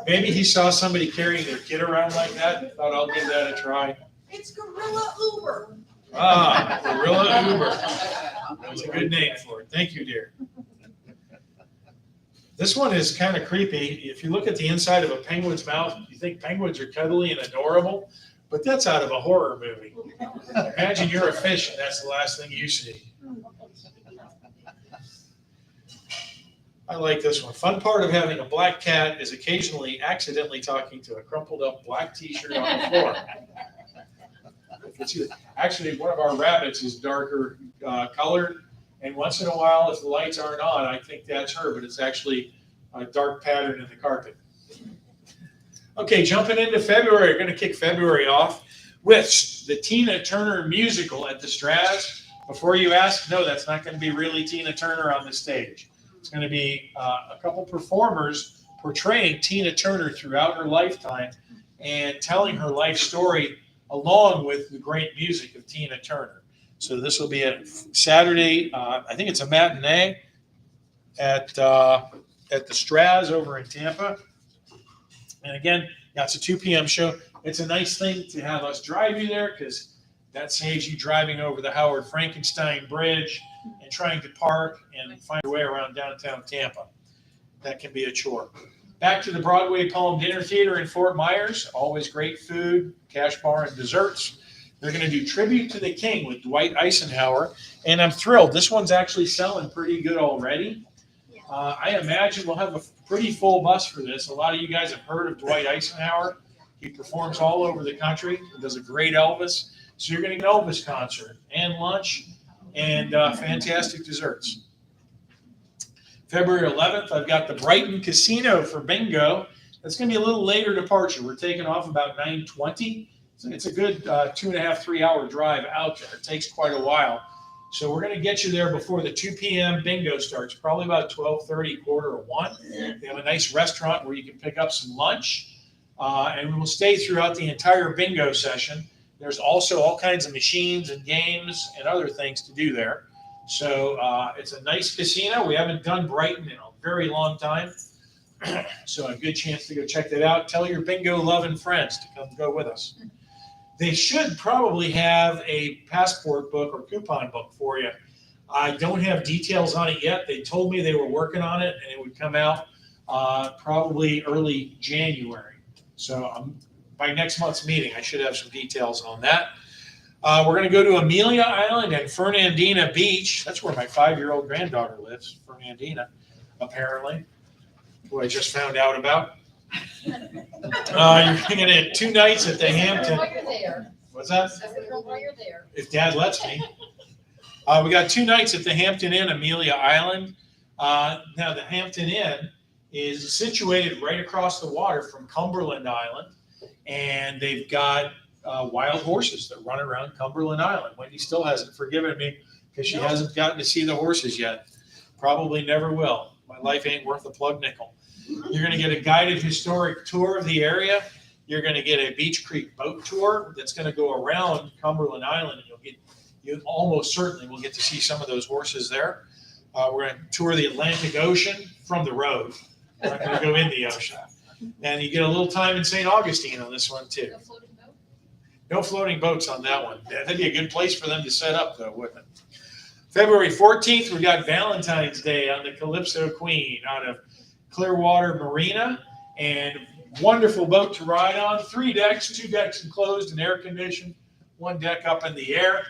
Maybe he saw somebody carrying their kid around like that and thought, I'll give that a try. It's Gorilla Uber. Ah, Gorilla Uber. That's a good name for it. Thank you, dear. This one is kind of creepy. If you look at the inside of a penguin's mouth, you think penguins are cuddly and adorable, but that's out of a horror movie. Imagine you're a fish and that's the last thing you see. I like this one. Fun part of having a black cat is occasionally accidentally talking to a crumpled up black t-shirt on the floor. Actually, one of our rabbits is darker colored, and once in a while, if the lights aren't on, I think that's her, but it's actually a dark pattern in the carpet. Okay, jumping into February, we're going to kick February off with the Tina Turner musical at the Straz. Before you ask, no, that's not going to be really Tina Turner on the stage. It's going to be a couple performers portraying Tina Turner throughout her lifetime and telling her life story along with the great music of Tina Turner. So this will be a Saturday, I think it's a matinee at the Straz over in Tampa. And again, that's a 2 p.m. show. It's a nice thing to have us drive you there because that saves you driving over the Howard Frankenstein Bridge and trying to park and find your way around downtown Tampa. That can be a chore. Back to the Broadway Palm Dinner Theater in Fort Myers. Always great food, cash bar, and desserts. They're going to do Tribute to the King with Dwight Eisenhower, and I'm thrilled. This one's actually selling pretty good already. I imagine we'll have a pretty full bus for this. A lot of you guys have heard of Dwight Eisenhower. He performs all over the country. He does a great Elvis. So you're going to get an Elvis concert and lunch and fantastic desserts. February 11th, I've got the Brighton Casino for bingo. That's going to be a little later departure. We're taking off about 9:20. So it's a good 2.5, 3 hour drive out there. It takes quite a while. So we're going to get you there before the 2 p.m. bingo starts, probably about 12:30, quarter to 1. They have a nice restaurant where you can pick up some lunch. And we will stay throughout the entire bingo session. There's also all kinds of machines and games and other things to do there. So it's a nice casino. We haven't done Brighton in a very long time. So a good chance to go check that out. Tell your bingo loving friends to come go with us. They should probably have a passport book or coupon book for you. I don't have details on it yet. They told me they were working on it and it would come out probably early January. So by next month's meeting, I should have some details on that. We're going to go to Amelia Island and Fernandina Beach. That's where my 5-year-old granddaughter lives, Fernandina, apparently, who I just found out about. You're going to get 2 nights at the Hampton. While you're there. What's that? While you're there. If Dad lets me. We got 2 nights at the Hampton Inn, Amelia Island. Now, the Hampton Inn is situated right across the water from Cumberland Island, and they've got wild horses that run around Cumberland Island. Wendy still hasn't forgiven me because she hasn't gotten to see the horses yet. Probably never will. My life ain't worth a plug nickel. You're going to get a guided historic tour of the area. You're going to get a Beach Creek boat tour that's going to go around Cumberland Island, and you almost certainly will get to see some of those horses there. We're going to tour the Atlantic Ocean from the road. We're not going to go in the ocean. And you get a little time in St. Augustine on this one, too. No floating boat? No floating boats on that one. That'd be a good place for them to set up, though, wouldn't it? February 14th, we got Valentine's Day on the Calypso Queen out of Clearwater Marina. And wonderful boat to ride on. 3 decks, 2 decks enclosed and air conditioned. 1 deck up in the air.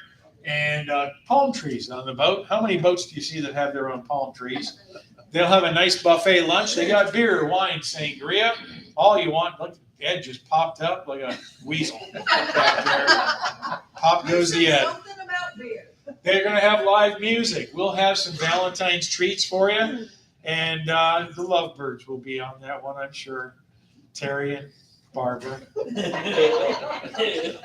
And palm trees on the boat. How many boats do you see that have their own palm trees? They'll have a nice buffet lunch. They got beer, wine, sangria, all you want. Look, Ed just popped up like a weasel back there. Pop goes the Ed. Something about beer. They're going to have live music. We'll have some Valentine's treats for you. And the Lovebirds will be on that one, I'm sure. Terry and Barbara. You know, there's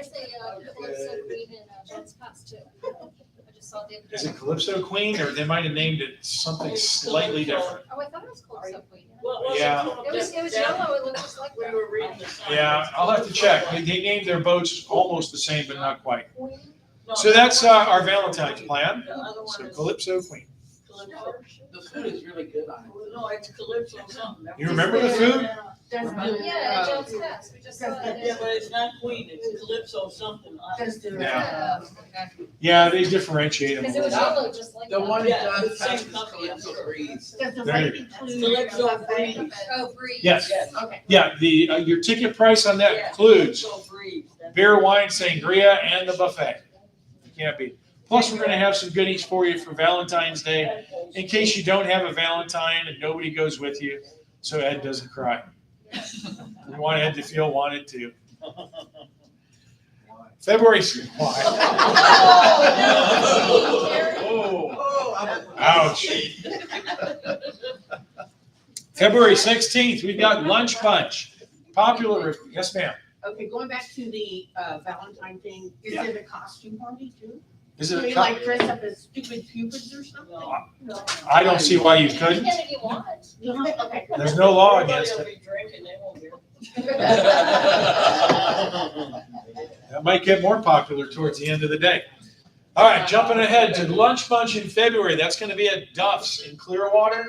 a Calypso Queen in John Scott's too. I just saw the other Is day. it Calypso Queen, or they might have named it something slightly different? Oh, I thought it was Calypso Queen. Yeah. It was yellow, it looked just like We that. were reading the sign. Yeah, I'll have to check. They named their boats almost the same, but not quite. No, So that's our Valentine's plan. The other So one is Calypso Queen. Calypso. The food is really good on it. No, it's Calypso something. You remember the food? Yeah, John Scott's, we just saw Yeah, it. but it's not Queen, it's Calypso something. Yeah. Yeah, they differentiate them a Because it was little bit. yellow, just like The that. one Yeah, that the does same pass is company, I'm Calypso sure. Breeze. Does the There rate you include Calypso buffet? Breeze. Oh, Breeze. Yes. Yes. Okay. Yeah, your ticket price on that Yeah, includes Calypso Breeze. beer, wine, sangria, and the buffet. You can't beat it. Plus, we're going to have some goodies for you for Valentine's Day in case you don't have a Valentine and nobody goes with you, so Ed doesn't cry. We want Ed to feel wanted too. February. Why? Oh, ouch. February 16th, we've got Lunch Bunch. Popular. Yes, ma'am. Okay, going back to the Valentine thing, is Yeah. it a costume party too? Is Do it we a like dress up as stupid cupids or something? I don't see why you You couldn't. can if you want. Okay. There's no law Everybody against will it. be drinking, they won't be. That might get more popular towards the end of the day. All right, jumping ahead to Lunch Bunch in February. That's going to be at Duff's in Clearwater.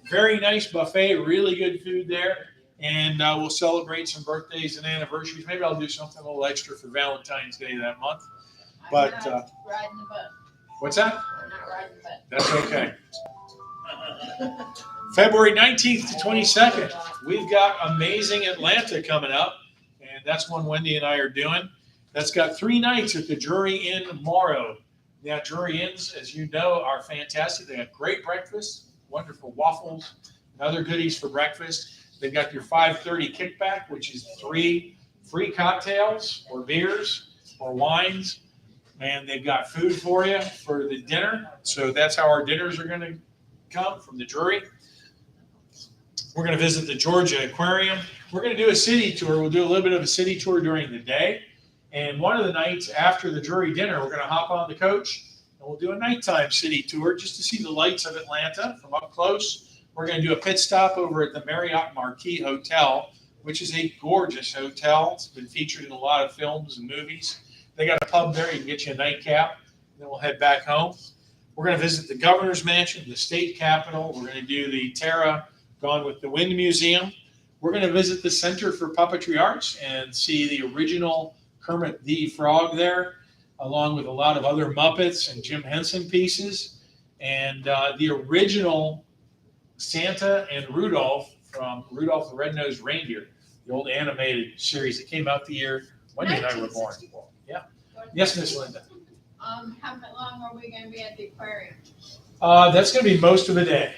Very nice buffet, really good food there. And we'll celebrate some birthdays and anniversaries. Maybe I'll do something a little extra for Valentine's Day that month. But I'm not riding the butt. what's that? I'm not riding the butt. That's okay. February 19th to 22nd, we've got Amazing Atlanta coming up. And that's one Wendy and I are doing. That's got 3 nights at the Drury Inn Morrow. Now, Drury Inns, as you know, are fantastic. They have great breakfast, wonderful waffles, and other goodies for breakfast. They've got your 5:30 kickback, which is 3 free cocktails or beers or wines. And they've got food for you for the dinner. So that's how our dinners are going to come from the Drury. We're going to visit the Georgia Aquarium. We're going to do a city tour. We'll do a little bit of a city tour during the day. And one of the nights after the Drury dinner, we're going to hop on the coach and we'll do a nighttime city tour just to see the lights of Atlanta from up close. We're going to do a pit stop over at the Marriott Marquis Hotel, which is a gorgeous hotel. It's been featured in a lot of films and movies. They got a pub there. You can get you a nightcap. And then we'll head back home. We're going to visit the governor's mansion, the state capitol. We're going to do the Tara Gone with the Wind Museum. We're going to visit the Center for Puppetry Arts and see the original Kermit the Frog there, along with a lot of other Muppets and Jim Henson pieces. And the original Santa and Rudolph from Rudolph the Red-Nosed Reindeer, the old animated series that came out the year Wendy and I were born. Yeah. Yes, Miss Linda. How long are we gonna be at the aquarium? That's going to be most of the day.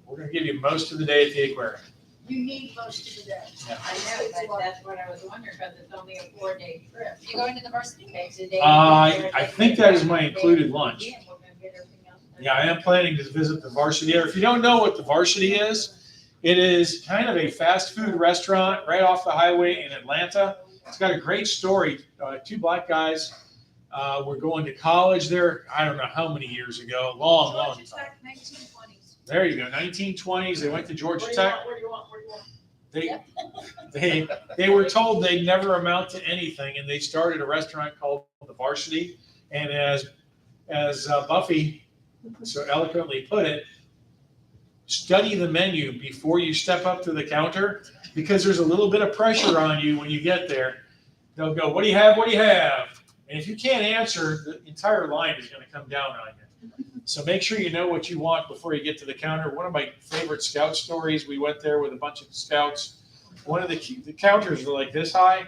We're going to give you most of the day at the aquarium. You need most of the day. Yeah. I know, but that's what I was wondering, because it's only a 4-day trip. You going to the varsity? Takes a day. I think that is my included lunch. Yeah, we're gonna get everything else done. Yeah, I am planning to visit the Varsity. If you don't know what the Varsity is, it is kind of a fast food restaurant right off the highway in Atlanta. It's got a great story. 2 black guys were going to college there, I don't know how many years ago, long Georgia time. Tech, 1920s. There you go, 1920s. They went to Georgia Tech. What do you want? They were told they'd never amount to anything, and they started a restaurant called the Varsity. And as Buffy so eloquently put it, study the menu before you step up to the counter, because there's a little bit of pressure on you when you get there. They'll go, "What do you have? What do you have?" And if you can't answer, the entire line is going to come down on you. So make sure you know what you want before you get to the counter. One of my favorite scout stories, we went there with a bunch of scouts. One of the counters were like this high,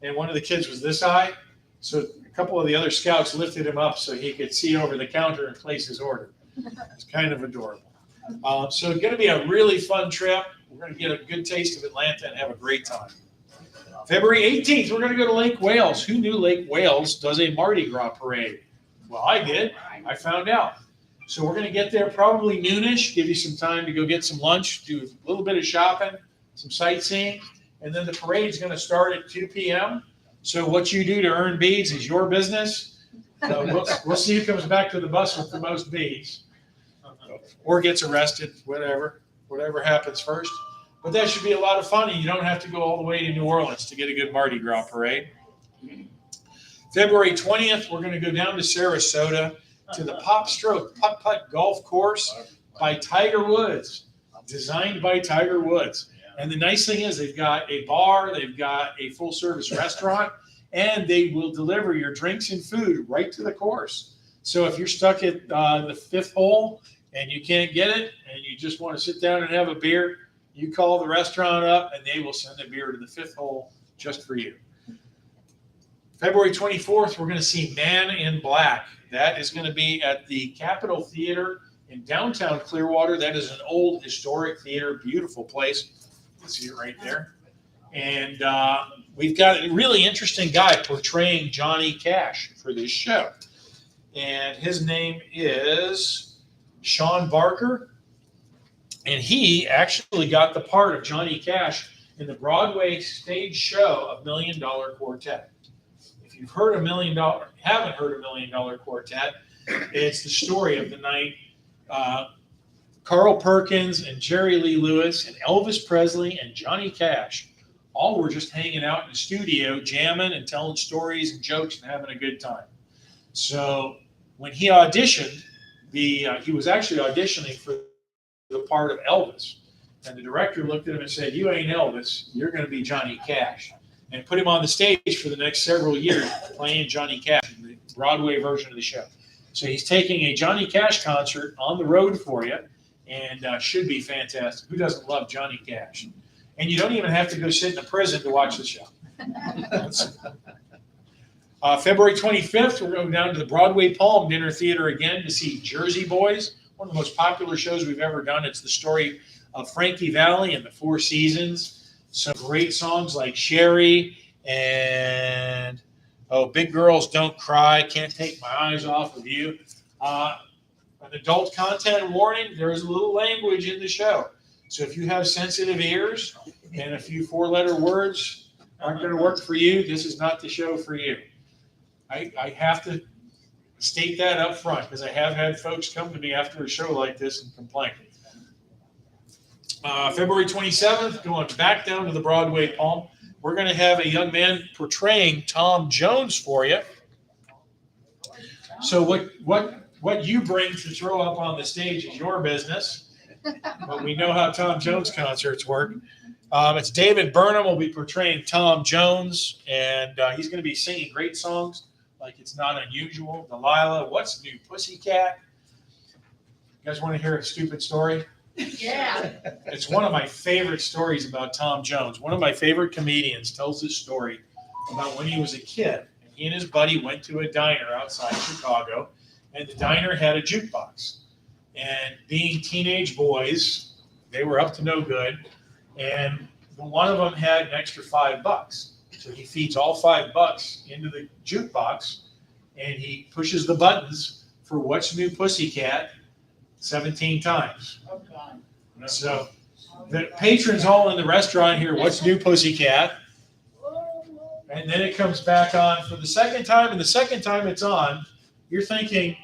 and one of the kids was this high. So a couple of the other scouts lifted him up so he could see over the counter and place his order. It's kind of adorable. So it's going to be a really fun trip. We're going to get a good taste of Atlanta and have a great time. February 18th, we're going to go to Lake Wales. Who knew Lake Wales does a Mardi Gras parade? Well, I did. I found out. So we're going to get there probably noonish, give you some time to go get some lunch, do a little bit of shopping, some sightseeing, and then the parade's going to start at 2 p.m. So what you do to earn beads is your business. So we'll see who comes back to the bus with the most beads, or gets arrested, whatever happens first. But that should be a lot of fun, and you don't have to go all the way to New Orleans to get a good Mardi Gras parade. February 20th, we're going to go down to Sarasota to the Pop Stroke Putt-Putt Golf Course by Tiger Woods, designed by Tiger Woods. And the nice thing is they've got a bar, they've got a full-service restaurant, and they will deliver your drinks and food right to the course. So if you're stuck at the 5th hole and you can't get it and you just want to sit down and have a beer, you call the restaurant up and they will send a beer to the 5th hole just for you. February 24th, we're going to see Man in Black. That is going to be at the Capitol Theater in downtown Clearwater. That is an old historic theater, beautiful place. You can see it right there. And we've got a really interesting guy portraying Johnny Cash for this show. And his name is Sean Barker. And he actually got the part of Johnny Cash in the Broadway stage show of $1 Million Quartet. If you've heard haven't heard $1 Million Quartet, it's the story of the night Carl Perkins and Jerry Lee Lewis and Elvis Presley and Johnny Cash all were just hanging out in the studio, jamming and telling stories and jokes and having a good time. So when he auditioned, he was actually auditioning for the part of Elvis. And the director looked at him and said, "You ain't Elvis, you're going to be Johnny Cash." And put him on the stage for the next several years playing Johnny Cash in the Broadway version of the show. So he's taking a Johnny Cash concert on the road for you, and should be fantastic. Who doesn't love Johnny Cash? And you don't even have to go sit in a prison to watch the show. February 25th, we're going down to the Broadway Palm Dinner Theater again to see Jersey Boys, one of the most popular shows we've ever done. It's the story of Frankie Valli and the Four Seasons. Some great songs like Sherry and Big Girls Don't Cry, Can't Take My Eyes Off of You. An adult content warning, there is a little language in the show. So if you have sensitive ears and a few four-letter words aren't going to work for you, this is not the show for you. I have to state that up front because I have had folks come to me after a show like this and complain. February 27th, going back down to the Broadway Palm, we're going to have a young man portraying Tom Jones for you. So what you bring to throw up on the stage is your business, but we know how Tom Jones concerts work. It's David Burnham will be portraying Tom Jones, and he's going to be singing great songs like It's Not Unusual, Delilah, What's New, Pussycat. You guys want to hear a stupid story? Yeah. It's one of my favorite stories about Tom Jones. One of my favorite comedians tells this story about when he was a kid. And he and his buddy went to a diner outside Chicago, and the diner had a jukebox. And being teenage boys, they were up to no good. And one of them had an extra $5. So he feeds all $5 into the jukebox, and he pushes the buttons for What's New Pussycat 17 times. Oh, God. So the patrons all in the restaurant hear What's New Pussycat, and then it comes back on for the second time, and the second time it's on, you're thinking,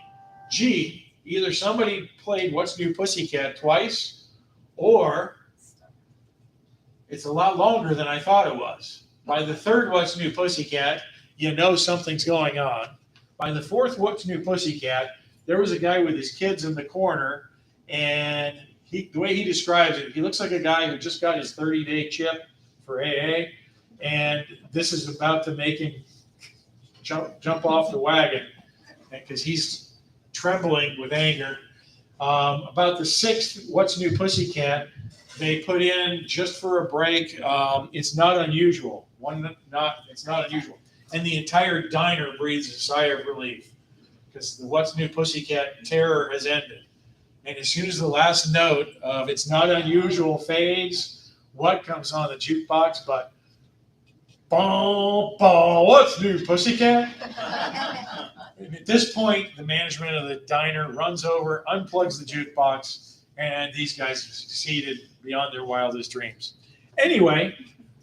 gee, either somebody played What's New Pussycat twice, or it's a lot longer than I thought it was. By the third What's New Pussycat, you know something's going on. By the fourth What's New Pussycat, there was a guy with his kids in the corner, and the way he describes it, he looks like a guy who just got his 30-day chip for AA, and this is about to make him jump off the wagon because he's trembling with anger. About the sixth What's New Pussycat, they put in just for a break, It's Not Unusual. It's Not Unusual. And the entire diner breathes a sigh of relief because the What's New Pussycat terror has ended. And as soon as the last note of It's Not Unusual fades, what comes on the jukebox but "Bah, bah, What's New Pussycat?" And at this point, the management of the diner runs over, unplugs the jukebox, and these guys have succeeded beyond their wildest dreams. Anyway,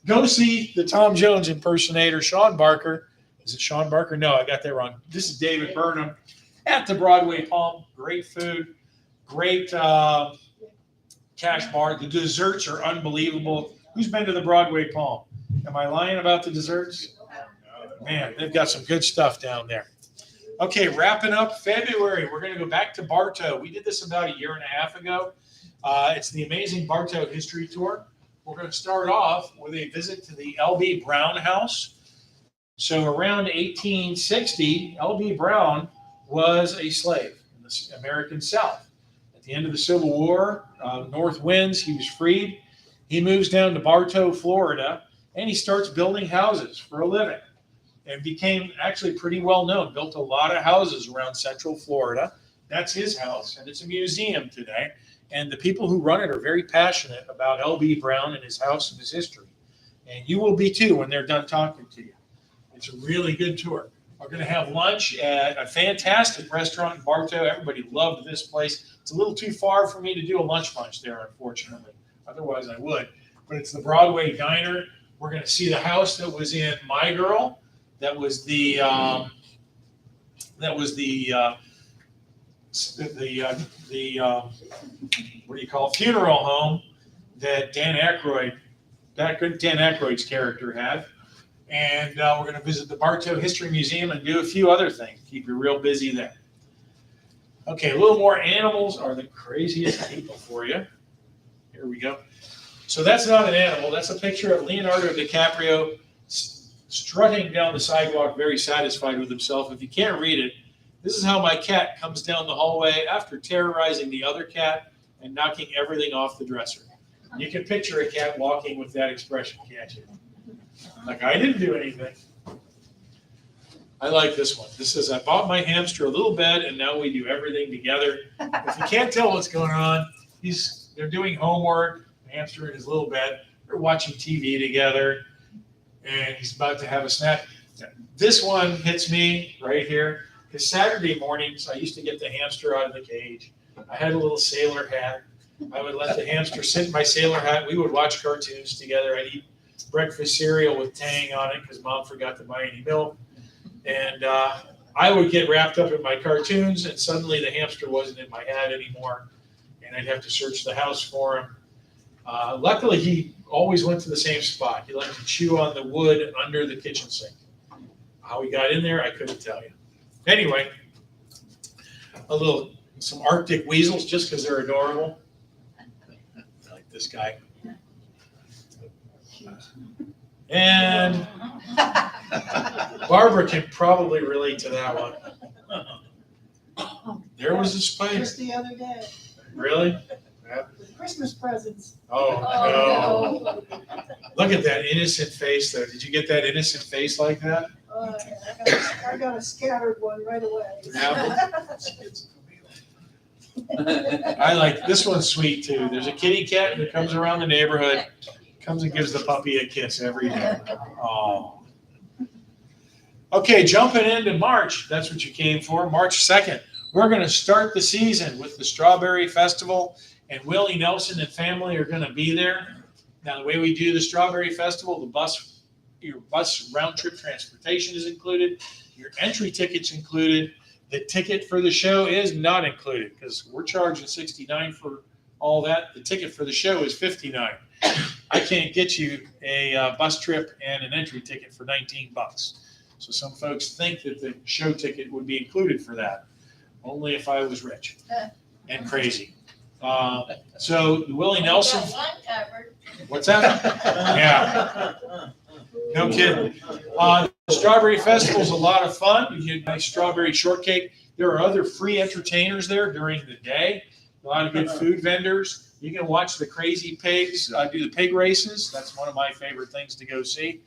go see the Tom Jones impersonator, Sean Barker. Is it Sean Barker? No, I got that wrong. This is David Burnham at the Broadway Palm. Great food, great cash bar. The desserts are unbelievable. Who's been to the Broadway Palm? Am I lying about the desserts? Man, they've got some good stuff down there. Okay, wrapping up February, we're going to go back to Bartow. We did this about a year and a half ago. It's the Amazing Bartow History Tour. We're going to start off with a visit to the L.B. Brown House. So around 1860, L.B. Brown was a slave in the American South. At the end of the Civil War, North winds, he was freed. He moves down to Bartow, Florida, and he starts building houses for a living. And became actually pretty well known, built a lot of houses around Central Florida. That's his house, and it's a museum today. And the people who run it are very passionate about L.B. Brown and his house and his history. And you will be too when they're done talking to you. It's a really good tour. We're going to have lunch at a fantastic restaurant in Bartow. Everybody loved this place. It's a little too far for me to do a lunch bunch there, unfortunately. Otherwise, I would. But it's the Broadway Diner. We're going to see the house that was in My Girl. That was the what do you call it? Funeral home that Dan Aykroyd's character had. And we're going to visit the Bartow History Museum and do a few other things. Keep you real busy there. Okay, a little more animals are the craziest people for you. Here we go. So that's not an animal. That's a picture of Leonardo DiCaprio strutting down the sidewalk, very satisfied with himself. If you can't read it, this is how my cat comes down the hallway after terrorizing the other cat and knocking everything off the dresser. You can picture a cat walking with that expression, can't you? Like, I didn't do anything. I like this one. This says, I bought my hamster a little bed and now we do everything together. If you can't tell what's going on, they're doing homework, the hamster in his little bed, they're watching TV together, and he's about to have a snack. This one hits me right here, because Saturday mornings, I used to get the hamster out of the cage. I had a little sailor hat. I would let the hamster sit in my sailor hat. We would watch cartoons together. I'd eat breakfast cereal with Tang on it because Mom forgot to buy any milk. And I would get wrapped up in my cartoons, and suddenly the hamster wasn't in my hat anymore, and I'd have to search the house for him. Luckily, he always went to the same spot. He liked to chew on the wood under the kitchen sink. How he got in there, I couldn't tell you. Anyway, some Arctic weasels just because they're adorable. Like this guy. And Barbara can probably relate to that one. There was a spider. Just the other day, Really? with Christmas presents. Oh, no. Look at that innocent face there. Did you get that innocent face like that? I got a scattered one right away. I like, this one's sweet too. There's a kitty cat that comes around the neighborhood, comes and gives the puppy a kiss every day. Oh. Okay, jumping into March, that's what you came for, March 2nd. We're going to start the season with the Strawberry Festival, and Willie Nelson and family are going to be there. Now, the way we do the Strawberry Festival, your bus round trip transportation is included, your entry ticket's included. The ticket for the show is not included because we're charging $69 for all that. The ticket for the show is $59. I can't get you a bus trip and an entry ticket for $19. So some folks think that the show ticket would be included for that. Only if I was rich and crazy. So Willie Nelson. Got one covered. What's that? Yeah. No kidding. The Strawberry Festival is a lot of fun. You get nice strawberry shortcake. There are other free entertainers there during the day. A lot of good food vendors. You can watch the crazy pigs do the pig races. That's one of my favorite things to go see.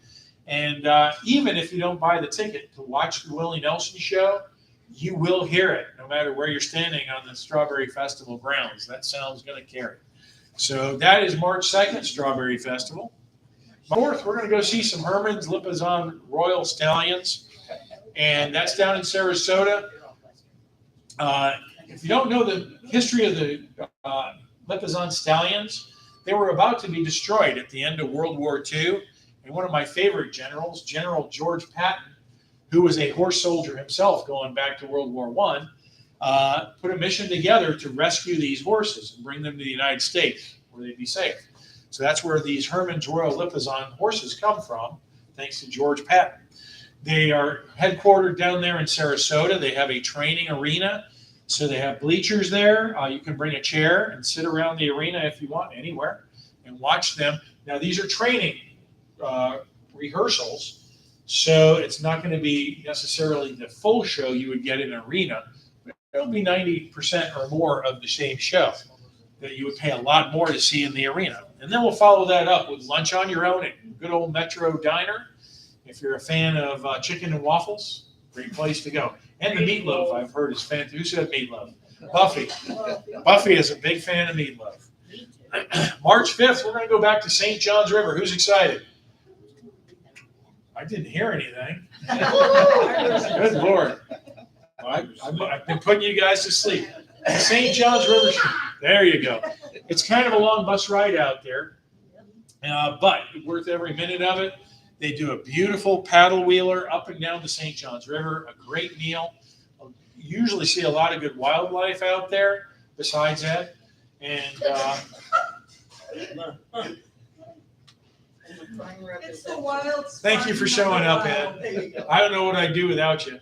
And even if you don't buy the ticket to watch the Willie Nelson show, you will hear it no matter where you're standing on the Strawberry Festival grounds. That sound's going to carry. So that is March 2nd, Strawberry Festival. 4th, we're going to go see some Herman's Lipizzan Royal Stallions, and that's down in Sarasota. If you don't know the history of the Lipizzan Stallions, they were about to be destroyed at the end of World War II, and one of my favorite generals, General George Patton, who was a horse soldier himself going back to World War I, put a mission together to rescue these horses and bring them to the United States where they'd be safe. So that's where these Herman's Royal Lipizzan horses come from, thanks to George Patton. They are headquartered down there in Sarasota. They have a training arena, so they have bleachers there. You can bring a chair and sit around the arena if you want, anywhere, and watch them. Now, these are training rehearsals, so it's not going to be necessarily the full show you would get in an arena. It'll be 90% or more of the same show that you would pay a lot more to see in the arena. And then we'll follow that up with lunch on your own at good old Metro Diner. If you're a fan of chicken and waffles, great place to go. And the meatloaf, I've heard, is fantastic. Who said meatloaf? Buffy. Buffy is a big fan of meatloaf. March 5th, we're going to go back to St. John's River. Who's excited? I didn't hear anything. Good Lord. I've been putting you guys to sleep. St. John's River. There you go. It's kind of a long bus ride out there, but worth every minute of it. They do a beautiful paddle wheeler up and down the St. John's River, a great meal. You usually see a lot of good wildlife out there besides that. And It's the wild. thank you for showing up, Ed. I don't know what I'd do without you.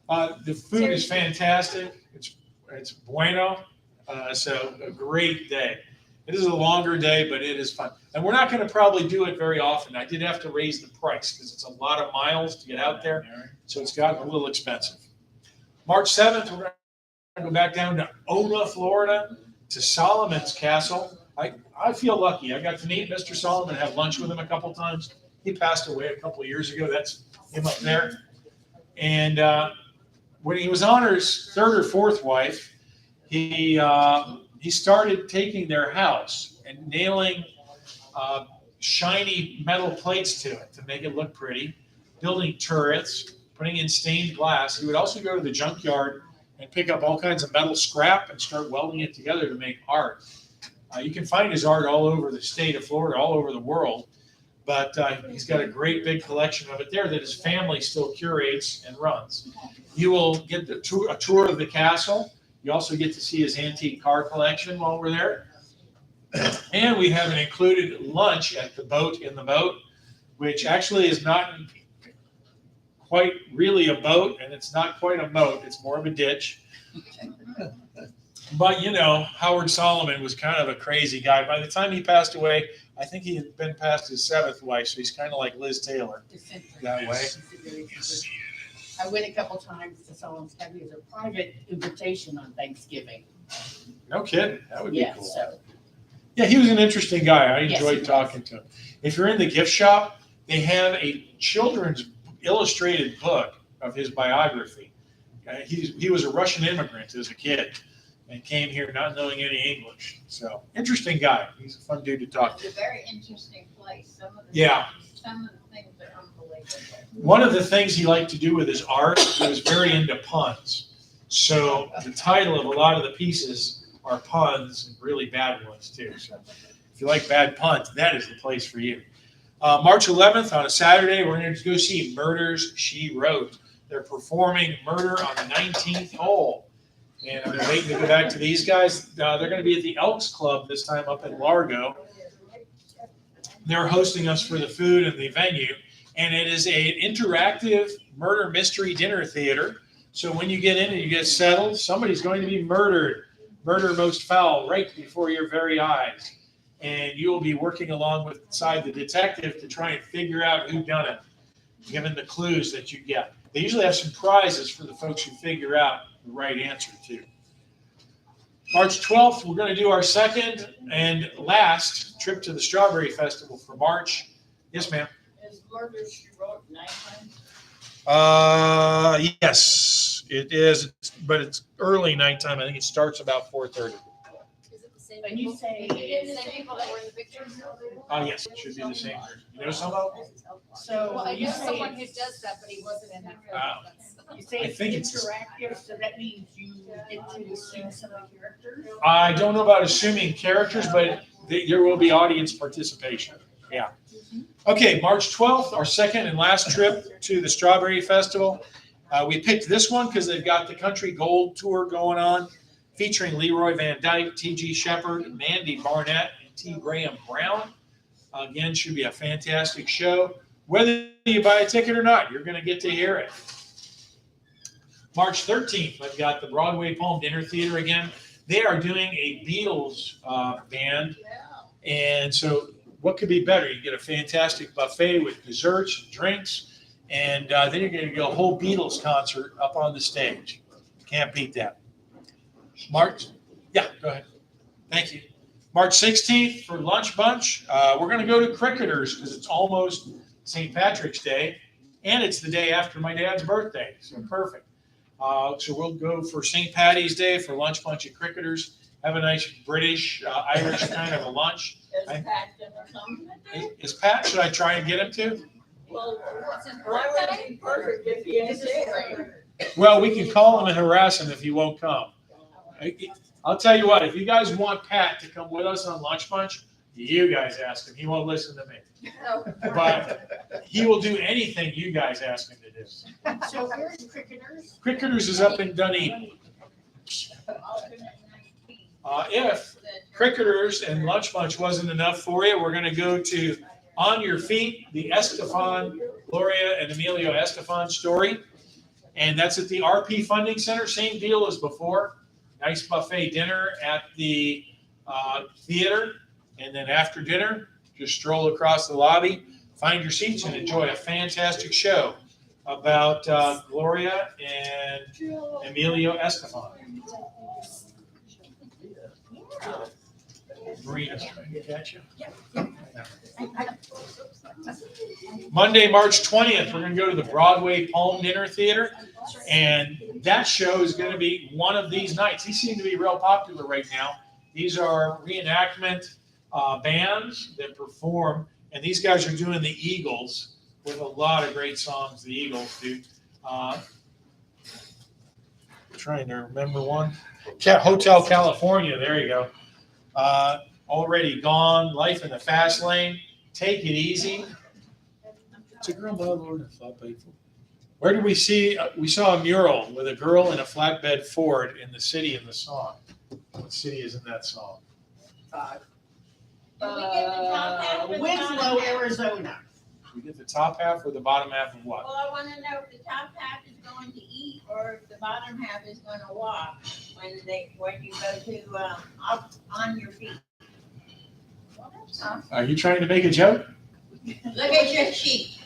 The food is fantastic. It's bueno. So a great day. It is a longer day, but it is fun. And we're not going to probably do it very often. I did have to raise the price because it's a lot of miles to get out there. So it's gotten a little expensive. March 7th, we're going to go back down to Ona, Florida, to Solomon's Castle. I feel lucky. I got to meet Mr. Solomon, have lunch with him a couple times. He passed away a couple of years ago. That's him up there. And when he was on his third or fourth wife, he started taking their house and nailing shiny metal plates to it to make it look pretty, building turrets, putting in stained glass. He would also go to the junkyard and pick up all kinds of metal scrap and start welding it together to make art. You can find his art all over the state of Florida, all over the world, but he's got a great big collection of it there that his family still curates and runs. You will get a tour of the castle. You also get to see his antique car collection while we're there. And we have an included lunch at the boat in the moat, which actually is not quite really a boat, and it's not quite a moat. It's more of a ditch. But, you know, Howard Solomon was kind of a crazy guy. By the time he passed away, I think he had been past his seventh wife, so he's kind of like Liz Taylor that way. I went a couple times to Solomon's Cabin as a private invitation on Thanksgiving. No kidding. That would be Yeah, cool. so, Yeah, he was an interesting guy. I Yes, enjoyed he talking to him. If you're in the gift shop, they have a children's illustrated book of his biography. He was a Russian immigrant as a kid and came here not knowing any English. So, interesting guy. He's a fun dude to talk to. It's a very interesting place. Some of the Yeah. things are unbelievable. One of the things he liked to do with his art, he was very into puns. So the title of a lot of the pieces are puns, and really bad ones too. So if you like bad puns, that is the place for you. March 11th on a Saturday, we're going to go see Murders, She Wrote. They're performing Murder on the 19th hole. And I've been waiting to go back to these guys. They're going to be at the Elks Club this time up in Largo. They're hosting us for the food and the venue. And it is an interactive murder mystery dinner theater. So when you get in and you get settled, somebody's going to be murdered. Murder most foul right before your very eyes. And you will be working alongside the detective to try and figure out who done it, given the clues that you get. They usually have some prizes for the folks who figure out the right answer too. March 12th, we're going to do our second and last trip to the Strawberry Festival for March. Yes, ma'am. Is Murder, She Wrote nighttime? Yes, it is, but it's early nighttime. I think it starts about 4:30. Is it the same and you people? say, The same people that were in the pictures? Yes, it should be the same. You know some of them? so Well, I you know say, someone who does that, but he wasn't in that film. Wow. you say I it's think it's- interactive, so that means you get to assume some of the characters? I don't know about assuming characters, but there will be audience participation. Yeah. Okay, March 12th, our second and last trip to the Strawberry Festival. We picked this one because they've got the Country Gold Tour going on, featuring Leroy Van Dyke, T.G. Shepard, Mandy Barnett, and T. Graham Brown. Again, should be a fantastic show. Whether you buy a ticket or not, you're going to get to hear it. March 13th, I've got the Broadway Palm Dinner Theater again. They are doing a Beatles band. And so what could be better? You get a fantastic buffet with desserts and drinks, and then you're going to get a whole Beatles concert up on the stage. Can't beat that. March, yeah, go ahead. Thank you. March 16th for Lunch Bunch. We're going to go to Cricketers because it's almost St. Patrick's Day, and it's the day after my dad's birthday, so perfect. So we'll go for St. Patty's Day for Lunch Bunch at Cricketers. Have a nice British, Irish kind of a lunch. Is Pat gonna come? Is Pat, should I try and get him to? Well, why would it be perfect if he ain't there? Well, we can call him and harass him if he won't come. I'll tell you what, if you guys want Pat to come with us on Lunch Bunch, you guys ask him. He won't listen to me. But he will do anything you guys ask him to do. So where's Cricketers? Cricketers is up in Dunedin. If Cricketers and Lunch Bunch wasn't enough for you, we're going to go to On Your Feet, the Estefan, Gloria and Emilio Estefan story. And that's at the RP Funding Center. Same deal as before. Nice buffet dinner at the theater. And then after dinner, just stroll across the lobby, find your seats, and enjoy a fantastic show about Gloria and Emilio Estefan. Marina's trying to catch you. Monday, March 20th, we're going to go to the Broadway Palm Dinner Theater. And that show is going to be one of these nights. These seem to be real popular right now. These are reenactment bands that perform. And these guys are doing the Eagles with a lot of great songs the Eagles do. Trying to remember one. Hotel California, there you go. Already Gone, Life in the Fast Lane, Take It Easy. It's a girl, my Lord, I thought faithful. Where did we see? We saw a mural with a girl in a flatbed Ford in the city in the song. What city is in that song? Did we get the top half or the Winslow, bottom half? Arizona. We get the top half or the bottom half of what? Well, I wanna know if the top half is going to eat or if the bottom half is gonna walk when you go to, up on your feet. Are you trying to make a joke? Look at your sheet.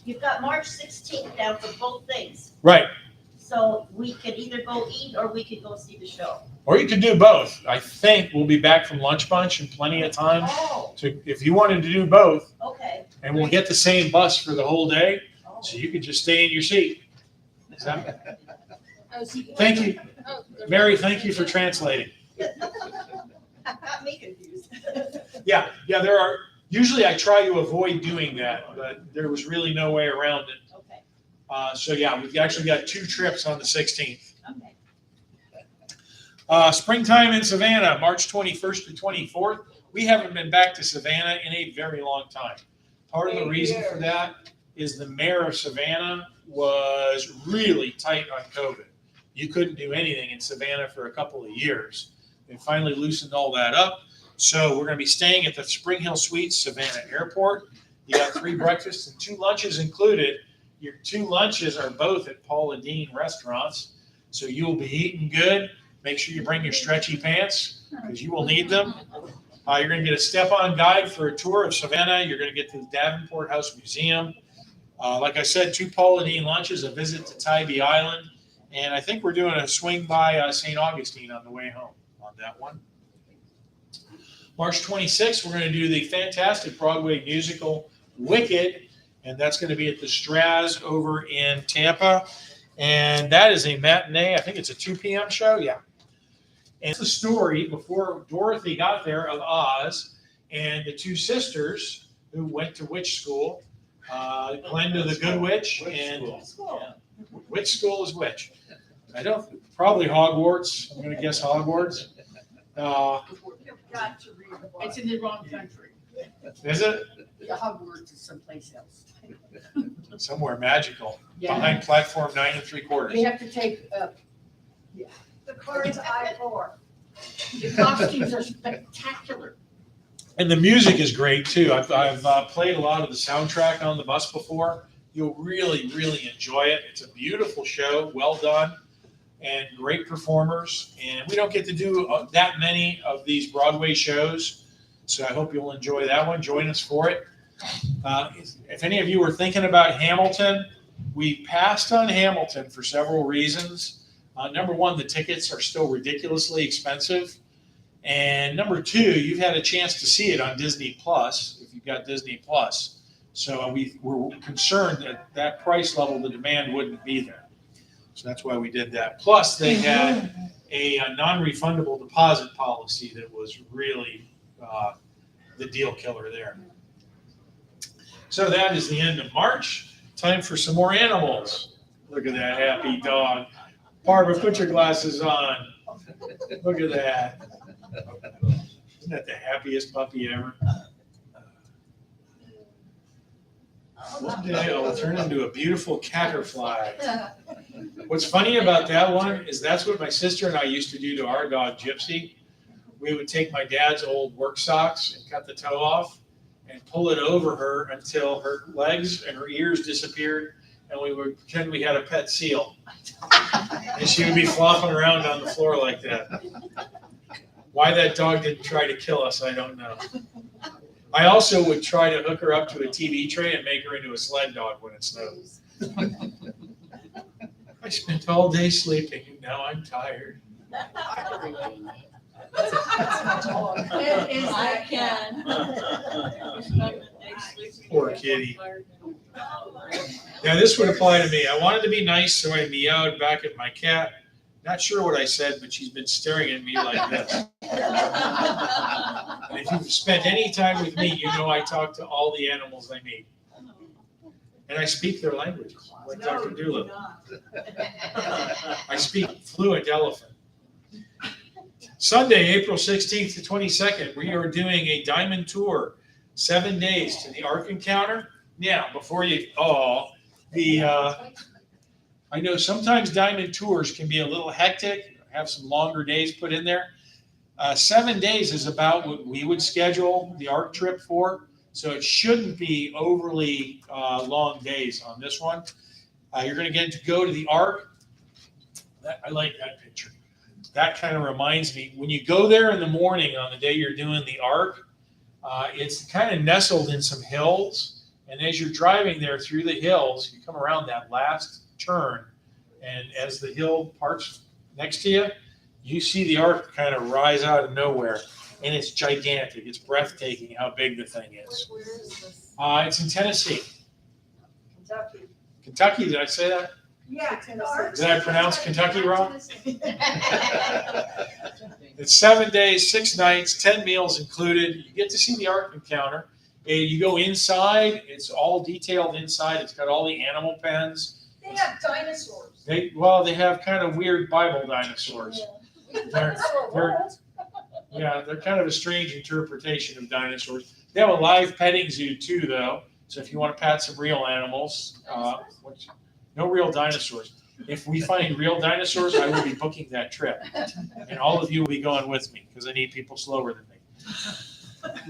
You've got March 16th down for both things. Right. So we could either go eat or we could go see the show. Or you could do both. I think we'll be back from Lunch Bunch in plenty of time. Oh, If you wanted to do both, okay. and we'll get the same bus for the whole day, so you could just stay in your seat. Is that- Thank you. Mary, thank you for translating. Got me confused. Yeah, there are, usually I try to avoid doing that, but there was really no way around it. Okay, So yeah, we've actually got 2 trips on the 16th. okay. Springtime in Savannah, March 21st to 24th. We haven't been back to Savannah in a very long time. Part of the reason for that is the mayor of Savannah was really tight on COVID. You couldn't do anything in Savannah for a couple of years. They finally loosened all that up. So we're going to be staying at the Spring Hill Suites, Savannah Airport. You got 3 breakfasts and 2 lunches included. Your 2 lunches are both at Paula Deen restaurants. So you will be eating good. Make sure you bring your stretchy pants because you will need them. You're going to get a step-on guide for a tour of Savannah. You're going to get to the Davenport House Museum. Like I said, 2 Paula Deen lunches, a visit to Tybee Island. And I think we're doing a swing by St. Augustine on the way home on that one. March 26th, we're going to do the fantastic Broadway musical Wicked, and that's going to be at the Straz over in Tampa. And that is a matinee. I think it's a 2 p.m. show. Yeah. And it's the story before Dorothy got there of Oz and the 2 sisters who went to witch school, Glenda the Good Witch and which school is which? I don't, probably Hogwarts. I'm going to guess Hogwarts. Got to read the book. It's in the wrong country. Is it? The Hogwarts is someplace else. Somewhere magical. Yeah. Behind platform 9 3/4. We have to take, The car's I-4. the costumes are spectacular. And the music is great too. I've played a lot of the soundtrack on the bus before. You'll really, really enjoy it. It's a beautiful show, well done, and great performers. And we don't get to do that many of these Broadway shows, so I hope you'll enjoy that one. Join us for it. If any of you were thinking about Hamilton, we passed on Hamilton for several reasons. Number one, the tickets are still ridiculously expensive. And number 2, you've had a chance to see it on Disney Plus, if you've got Disney Plus. So we were concerned that that price level, the demand wouldn't be there. So that's why we did that. Plus, they had a non-refundable deposit policy that was really the deal killer there. So that is the end of March. Time for some more animals. Look at that happy dog. Barbara, put your glasses on. Look at that. Isn't that the happiest puppy ever? One day I'll turn into a beautiful catterfly. What's funny about that one is that's what my sister and I used to do to our dog, Gypsy. We would take my dad's old work socks and cut the toe off and pull it over her until her legs and her ears disappeared, and we would pretend we had a pet seal. And she would be flopping around on the floor like that. Why that dog didn't try to kill us, I don't know. I also would try to hook her up to a TV tray and make her into a sled dog when it snowed. I spent all day sleeping and now I'm tired. Is I that can. Poor kitty. Now, this would apply to me. I wanted to be nice, so I meowed back at my cat. Not sure what I said, but she's been staring at me like this. And if you've spent any time with me, you know I talk to all the animals I meet. And I speak their languages, like Dr. Doolittle. I speak fluent elephant. Sunday, April 16th to 22nd, we are doing a diamond tour, 7 days to the Ark Encounter. Now, before you, I know sometimes diamond tours can be a little hectic, have some longer days put in there. 7 days is about what we would schedule the Ark trip for, so it shouldn't be overly long days on this one. You're going to get to go to the Ark. I like that picture. That kind of reminds me, when you go there in the morning on the day you're doing the Ark, it's kind of nestled in some hills, and as you're driving there through the hills, you come around that last turn, and as the hill parts next to you, you see the Ark kind of rise out of nowhere, and it's gigantic. It's breathtaking how big the thing is. Where is this? It's in Tennessee. Kentucky. Kentucky, did I say that? Yeah. Did I pronounce Kentucky wrong? It's 7 days, 6 nights, 10 meals included. You get to see the Ark Encounter. You go inside. It's all detailed inside. It's got all the animal pens. They have dinosaurs. They have kind of weird Bible dinosaurs. They're kind of a strange interpretation of dinosaurs. They have a live petting zoo too, though. So if you want to pat some real animals, no real dinosaurs. If we find real dinosaurs, I will be booking that trip, and all of you will be going with me because I need people slower than me.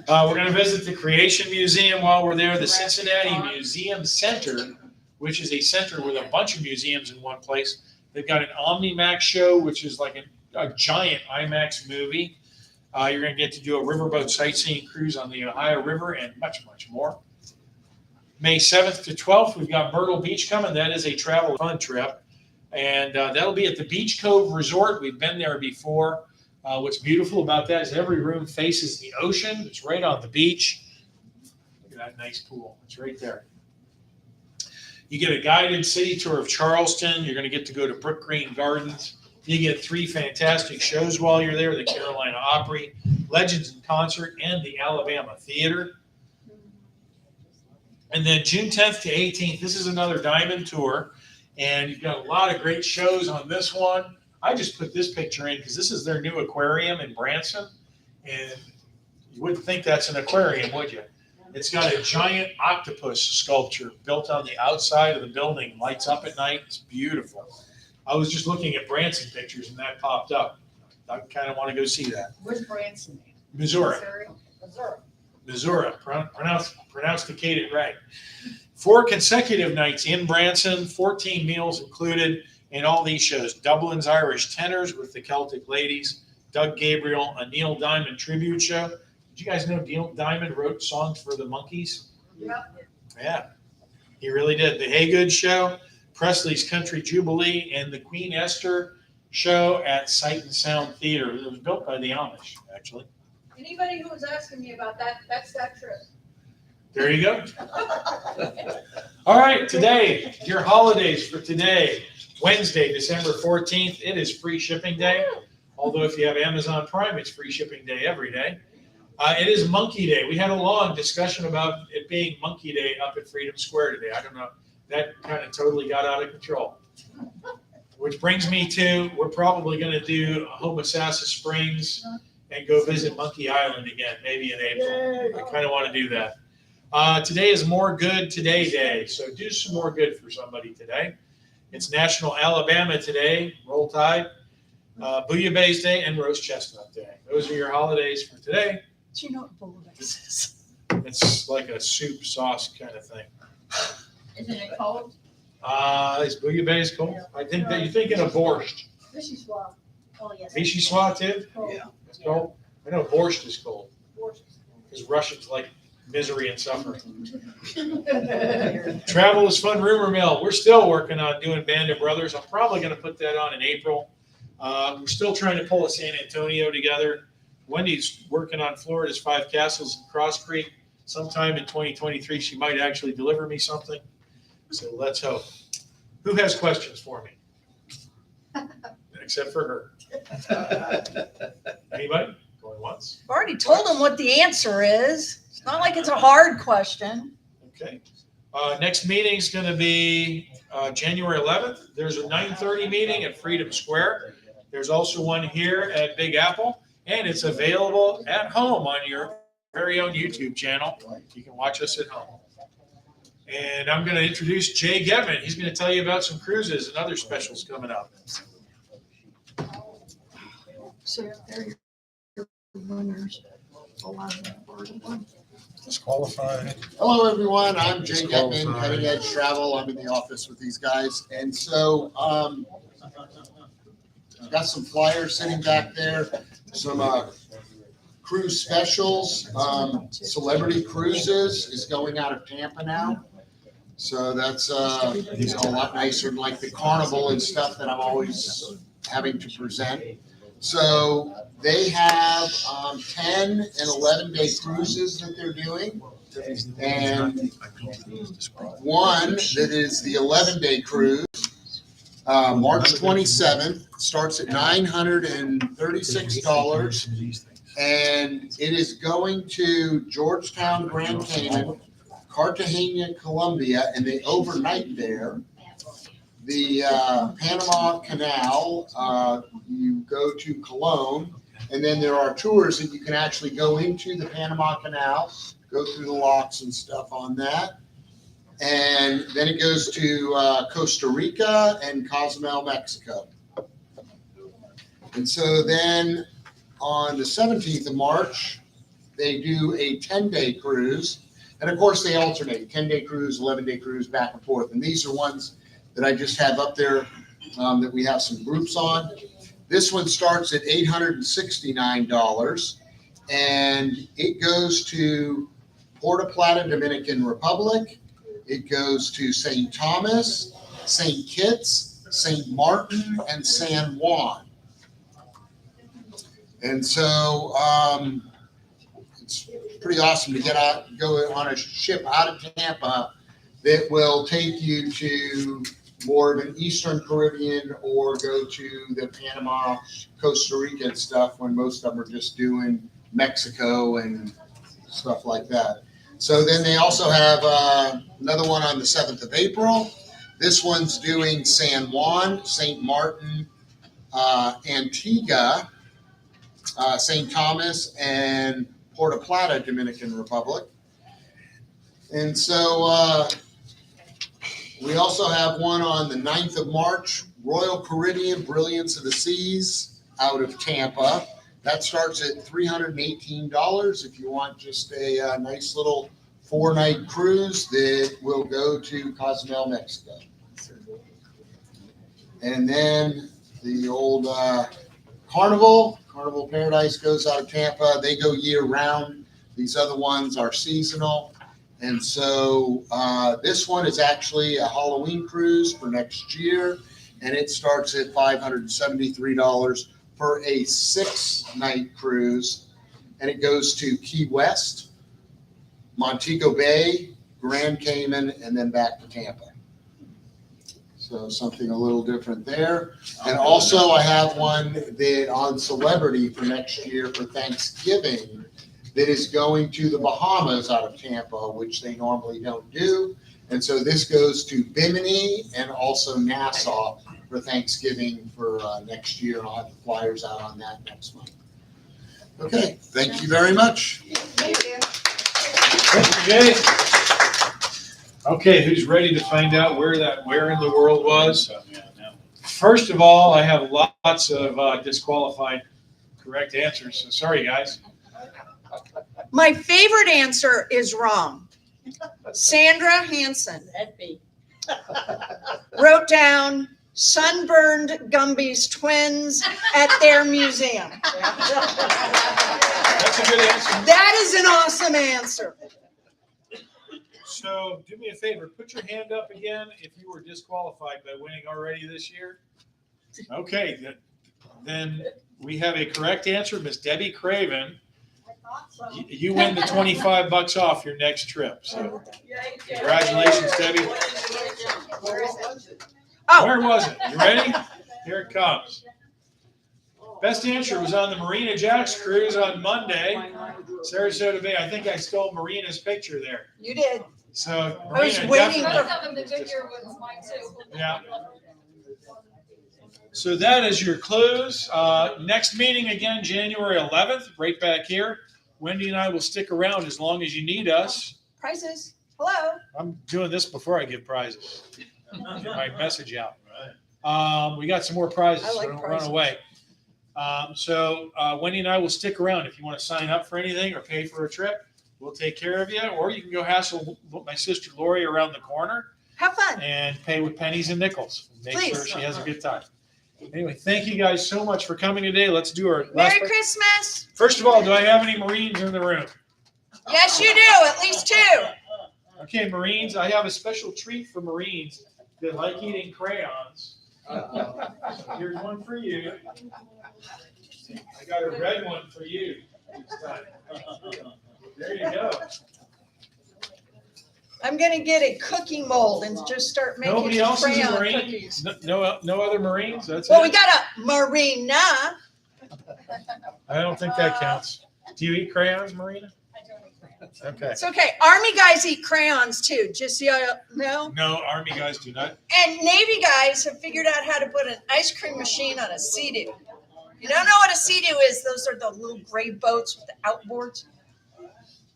We're going to visit the Creation Museum while we're there, the Cincinnati Museum Center, which is a center with a bunch of museums in one place. They've got an OmniMax show, which is like a giant IMAX movie. You're going to get to do a riverboat sightseeing cruise on the Ohio River and much, much more. May 7th to 12th, we've got Myrtle Beach coming. That is a travel fun trip. And that'll be at the Beach Cove Resort. We've been there before. What's beautiful about that is every room faces the ocean. It's right on the beach. Look at that nice pool. It's right there. You get a guided city tour of Charleston. You're going to get to go to Brook Green Gardens. You get 3 fantastic shows while you're there, the Carolina Opry, Legends in Concert, and the Alabama Theater. And then June 10th to 18th, this is another diamond tour. And you've got a lot of great shows on this one. I just put this picture in because this is their new aquarium in Branson. And you wouldn't think that's an aquarium, would you? It's got a giant octopus sculpture built on the outside of the building, lights up at night. It's beautiful. I was just looking at Branson pictures and that popped up. I kind of want to go see that. Where's Branson? Missouri. Missouri. Missouri. Pronounce it right. 4 consecutive nights in Branson, 14 meals included in all these shows. Dublin's Irish Tenors with the Celtic Ladies, Doug Gabriel, a Neil Diamond tribute show. Did you guys know Neil Diamond wrote songs for the Monkees? Yeah, he really did. The Haygood Show, Presley's Country Jubilee, and the Queen Esther Show at Sight and Sound Theater. It was built by the Amish, actually. Anybody who was asking me about that, that's that trip. There you go. All right, today, your holidays for today, Wednesday, December 14th. It is free shipping day. Although if you have Amazon Prime, it's free shipping day every day. It is Monkey Day. We had a long discussion about it being Monkey Day up at Freedom Square today. I don't know. That kind of totally got out of control. Which brings me to, we're probably going to do Homosassa Springs and go visit Monkey Island again, maybe in April. I kind of want to do that. Today is More Good Today Day, so do some more good for somebody today. It's National Alabama Today, Roll Tide, Bouillabaisse Day, and Roast Chestnut Day. Those are your holidays for today. Do you know what bouillabaisse is? It's like a soup sauce kind of thing. Isn't it cold? Is Bouillabaisse cold? I think that you're thinking of borscht. Vichyssoise. Oh, yes. Vichyssoise too? Yeah. It's cold? I know borscht is cold. Because Russians like misery and suffering. Travel is Fun rumor mill. We're still working on doing Band of Brothers. I'm probably going to put that on in April. We're still trying to pull a San Antonio together. Wendy's working on Florida's Five Castles and Cross Creek. Sometime in 2023, she might actually deliver me something. So let's hope. Who has questions for me? Except for her. Anybody? Going once? I've already told them what the answer is. It's not like it's a hard question. Okay. Next meeting is going to be January 11th. There's a 9:30 meeting at Freedom Square. There's also one here at Big Apple, and it's available at home on your very own YouTube channel. You can watch us at home. And I'm going to introduce Jay Getman. He's going to tell you about some cruises and other specials coming up. So there your winners. Disqualified. Hello, everyone. I'm Jay Getman, Cutting Edge Travel. I'm in the office with these guys. And so, got some flyers sitting back there, some cruise specials. Celebrity Cruises is going out of Tampa now. So that's a lot nicer than like the Carnival and stuff that I'm always having to present. So they have 10 and 11-day cruises that they're doing. And one that is the 11-day cruise, March 27th, starts at $936. And it is going to Georgetown, Grand Cayman, Cartagena, Colombia, and they overnight there. The Panama Canal, you go to Cologne, and then there are tours that you can actually go into the Panama Canal, go through the locks and stuff on that. And then it goes to Costa Rica and Cozumel, Mexico. And so then on the 17th of March, they do a 10-day cruise. And of course, they alternate 10-day cruise, 11-day cruise, back and forth. And these are ones that I just have up there that we have some groups on. This one starts at $869, and it goes to Puerto Plata, Dominican Republic. It goes to St. Thomas, St. Kitts, St. Martin, and San Juan. And so it's pretty awesome to go on a ship out of Tampa that will take you to more of an Eastern Caribbean or go to the Panama, Costa Rica and stuff, when most of them are just doing Mexico and stuff like that. So then they also have another one on the 7th of April. This one's doing San Juan, St. Martin, Antigua, St. Thomas, and Puerto Plata, Dominican Republic. And so we also have one on the 9th of March, Royal Caribbean Brilliance of the Seas out of Tampa. That starts at $318 if you want just a nice little 4-night cruise that will go to Cozumel, Mexico. And then the old Carnival Paradise goes out of Tampa. They go year round. These other ones are seasonal. And so this one is actually a Halloween cruise for next year, and it starts at $573 for a 6-night cruise, and it goes to Key West, Montego Bay, Grand Cayman, and then back to Tampa. So something a little different there. And also I have one that on Celebrity for next year for Thanksgiving that is going to the Bahamas out of Tampa, which they normally don't do. And so this goes to Bimini and also Nassau for Thanksgiving for next year. And I'll have the flyers out on that next month. Okay, thank you very much. Thank you. Thank you, Jay. Okay, who's ready to find out where in the world was? First of all, I have lots of disqualified correct answers. So sorry, guys. My favorite answer is wrong. Sandra Hansen wrote down sunburned Gumby's twins at their museum. That's a good answer. That is an awesome answer. So do me a favor, put your hand up again if you were disqualified by winning already this year. Okay, Then we have a correct answer, Miss Debbie Craven. I thought so. You win the $25 off your next trip. So congratulations, Debbie. Where is it? Oh. Where was it? You ready? Here it comes. Best answer was on the Marina Jacks cruise on Monday, Sarasota Bay. I think I stole Marina's picture there. You did. So I was Marina waiting definitely- Both of them, the Goodyear ones, mine too. Yeah. So that is your clues. Next meeting again, January 11th, right back here. Wendy and I will stick around as long as you need us. Prizes. Hello. I'm doing this before I give prizes. Get my message out. We got some more prizes, I so like don't prizes. run away. Wendy and I will stick around. If you want to sign up for anything or pay for a trip, we'll take care of you. Or you can go hassle my sister Lori around the corner Have fun. and pay with pennies and nickels. Make Please. sure she has a good time. Anyway, thank you guys so much for coming today. Let's do our last. Merry Christmas. First of all, do I have any Marines in the room? Yes, you do. At least 2. Okay, Marines, I have a special treat for Marines that like eating crayons. So here's one for you. I got a red one for you this time. There you go. I'm gonna get a cookie mold and just start making Nobody else is a crayon Marine? cookies. No other Marines? That's Well, we it? got a Marina. I don't think that counts. Do you eat crayons, Marina? Okay. It's okay. Army guys eat crayons too, just so y'all know. No, Army guys do not. And Navy guys have figured out how to put an ice cream machine on a Sea-Doo. You don't know what a Sea-Doo is? Those are the little gray boats with the outboards.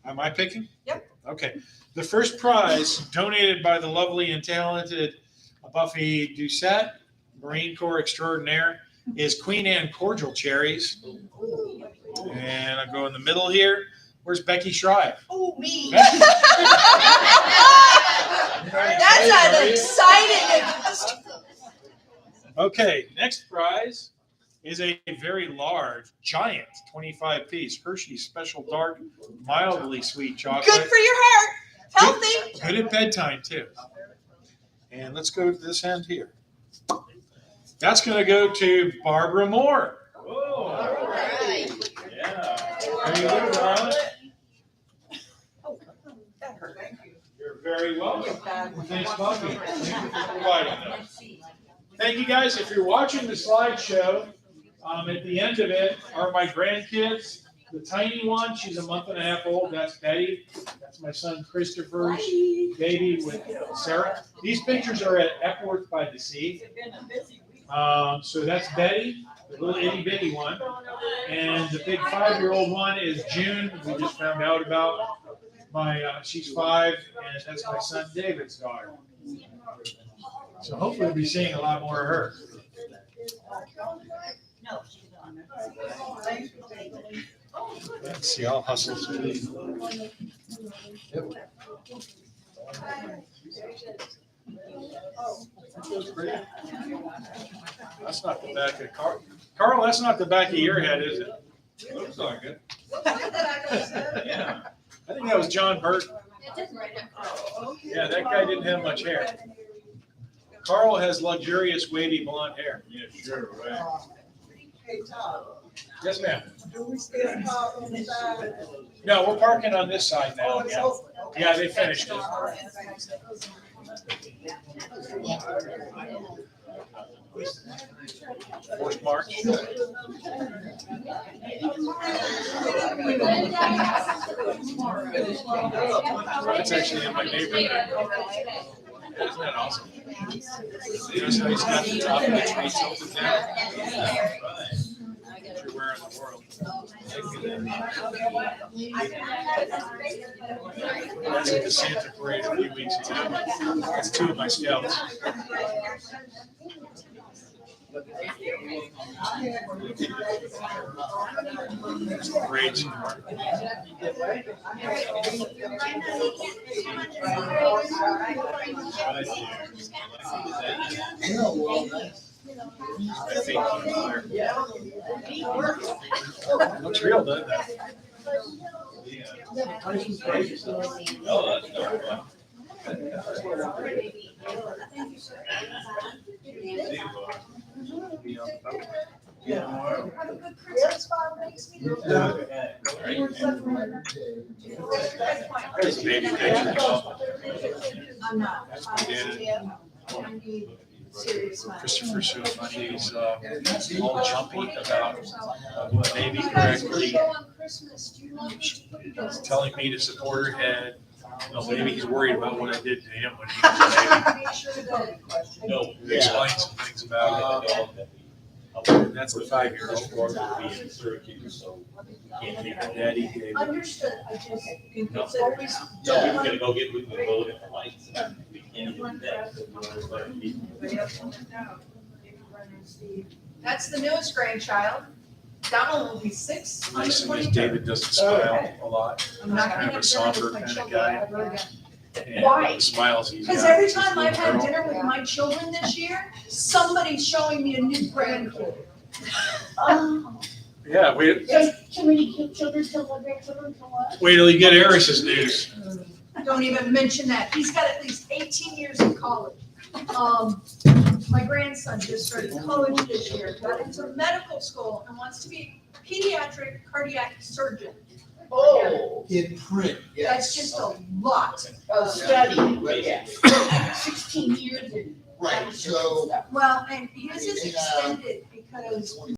Am I picking? Yep. Okay. The first prize donated by the lovely and talented Buffy Doucette, Marine Corps extraordinaire, is Queen Anne cordial cherries. And I'll go in the middle here. Where's Becky Shrive? Oh, me. Becky? That's an exciting. Okay, next prize is a very large, giant 25-piece Hershey's Special Dark, mildly sweet chocolate. Good for your heart. Healthy. Good at bedtime, too. And let's go to this end here. That's going to go to Barbara Moore. Whoa. All right. Yeah. There you go, darling. That hurt. You're very welcome. Thanks, Buffy. Thank you for providing those. Thank you, guys. If you're watching the slideshow, at the end of it are my grandkids. The tiny one, she's a month and a half old. That's Betty. That's my son Christopher's baby with Sarah. These pictures are at Epworth by the Sea. So that's Betty, the little itty bitty one. And the big 5-year-old one is June. We just found out about she's 5, and that's my son David's daughter. So hopefully we'll be seeing a lot more of her. Let's see, I'll hustle through these. That's not the back of Carl. Carl, that's not the back of your head, is it? Looks like it. Yeah. I think that was John Burton. Yeah, that guy didn't have much hair. Carl has luxurious wavy blonde hair. Yeah, sure, right. Hey, Tom, Yes, ma'am. do we still park on the side? No, we're parking on this side now. Oh, it's Yeah, open. Okay. Yeah, they finished it. Fourth March. That's actually in my neighborhood. Isn't that awesome? Notice how he's got the top of the tree tilted down? Everywhere in the world. That's at the Santa Parade a few weeks ago. That's 2 of my scouts. Parade store. Looks real, doesn't it? Have a good Christmas, Bob, makes me. There's a baby picture. I'm not. I need serious money. Christopher's so funny, he's all jumpy about the baby correctly. Go on Christmas, do you want me to put it on? He's telling me to support her head. No, maybe he's worried about what I did to him when he was a baby. Make sure to go. No. He explained some things about it. And that's the 5-year-old. Be in Syracuse, so can't take And it. Daddy gave him. Understood, I just, No. it's always. So we were gonna go get, we can go get the lights. We can't even do That's the newest grandchild. Donald will be 6. The nice thing is David doesn't smile a lot. I'm not Kind gonna of a have dinner somber with my kind of children guy. ever again. And Why? the smiles he's got. Because every time is I've had little. dinner with my children this year, somebody's showing me a new grandkid. Oh, Yeah, wait so too many children, till grandchildren, till what? till you get Eris's news. Don't even mention that. He's got at least 18 years in college. My grandson just started college this year, got into medical school and wants to be a pediatric cardiac surgeon. Oh, In print, yes. That's just a lot. a study, yeah. 16 years and. Right, so Well, and his is Yeah. extended because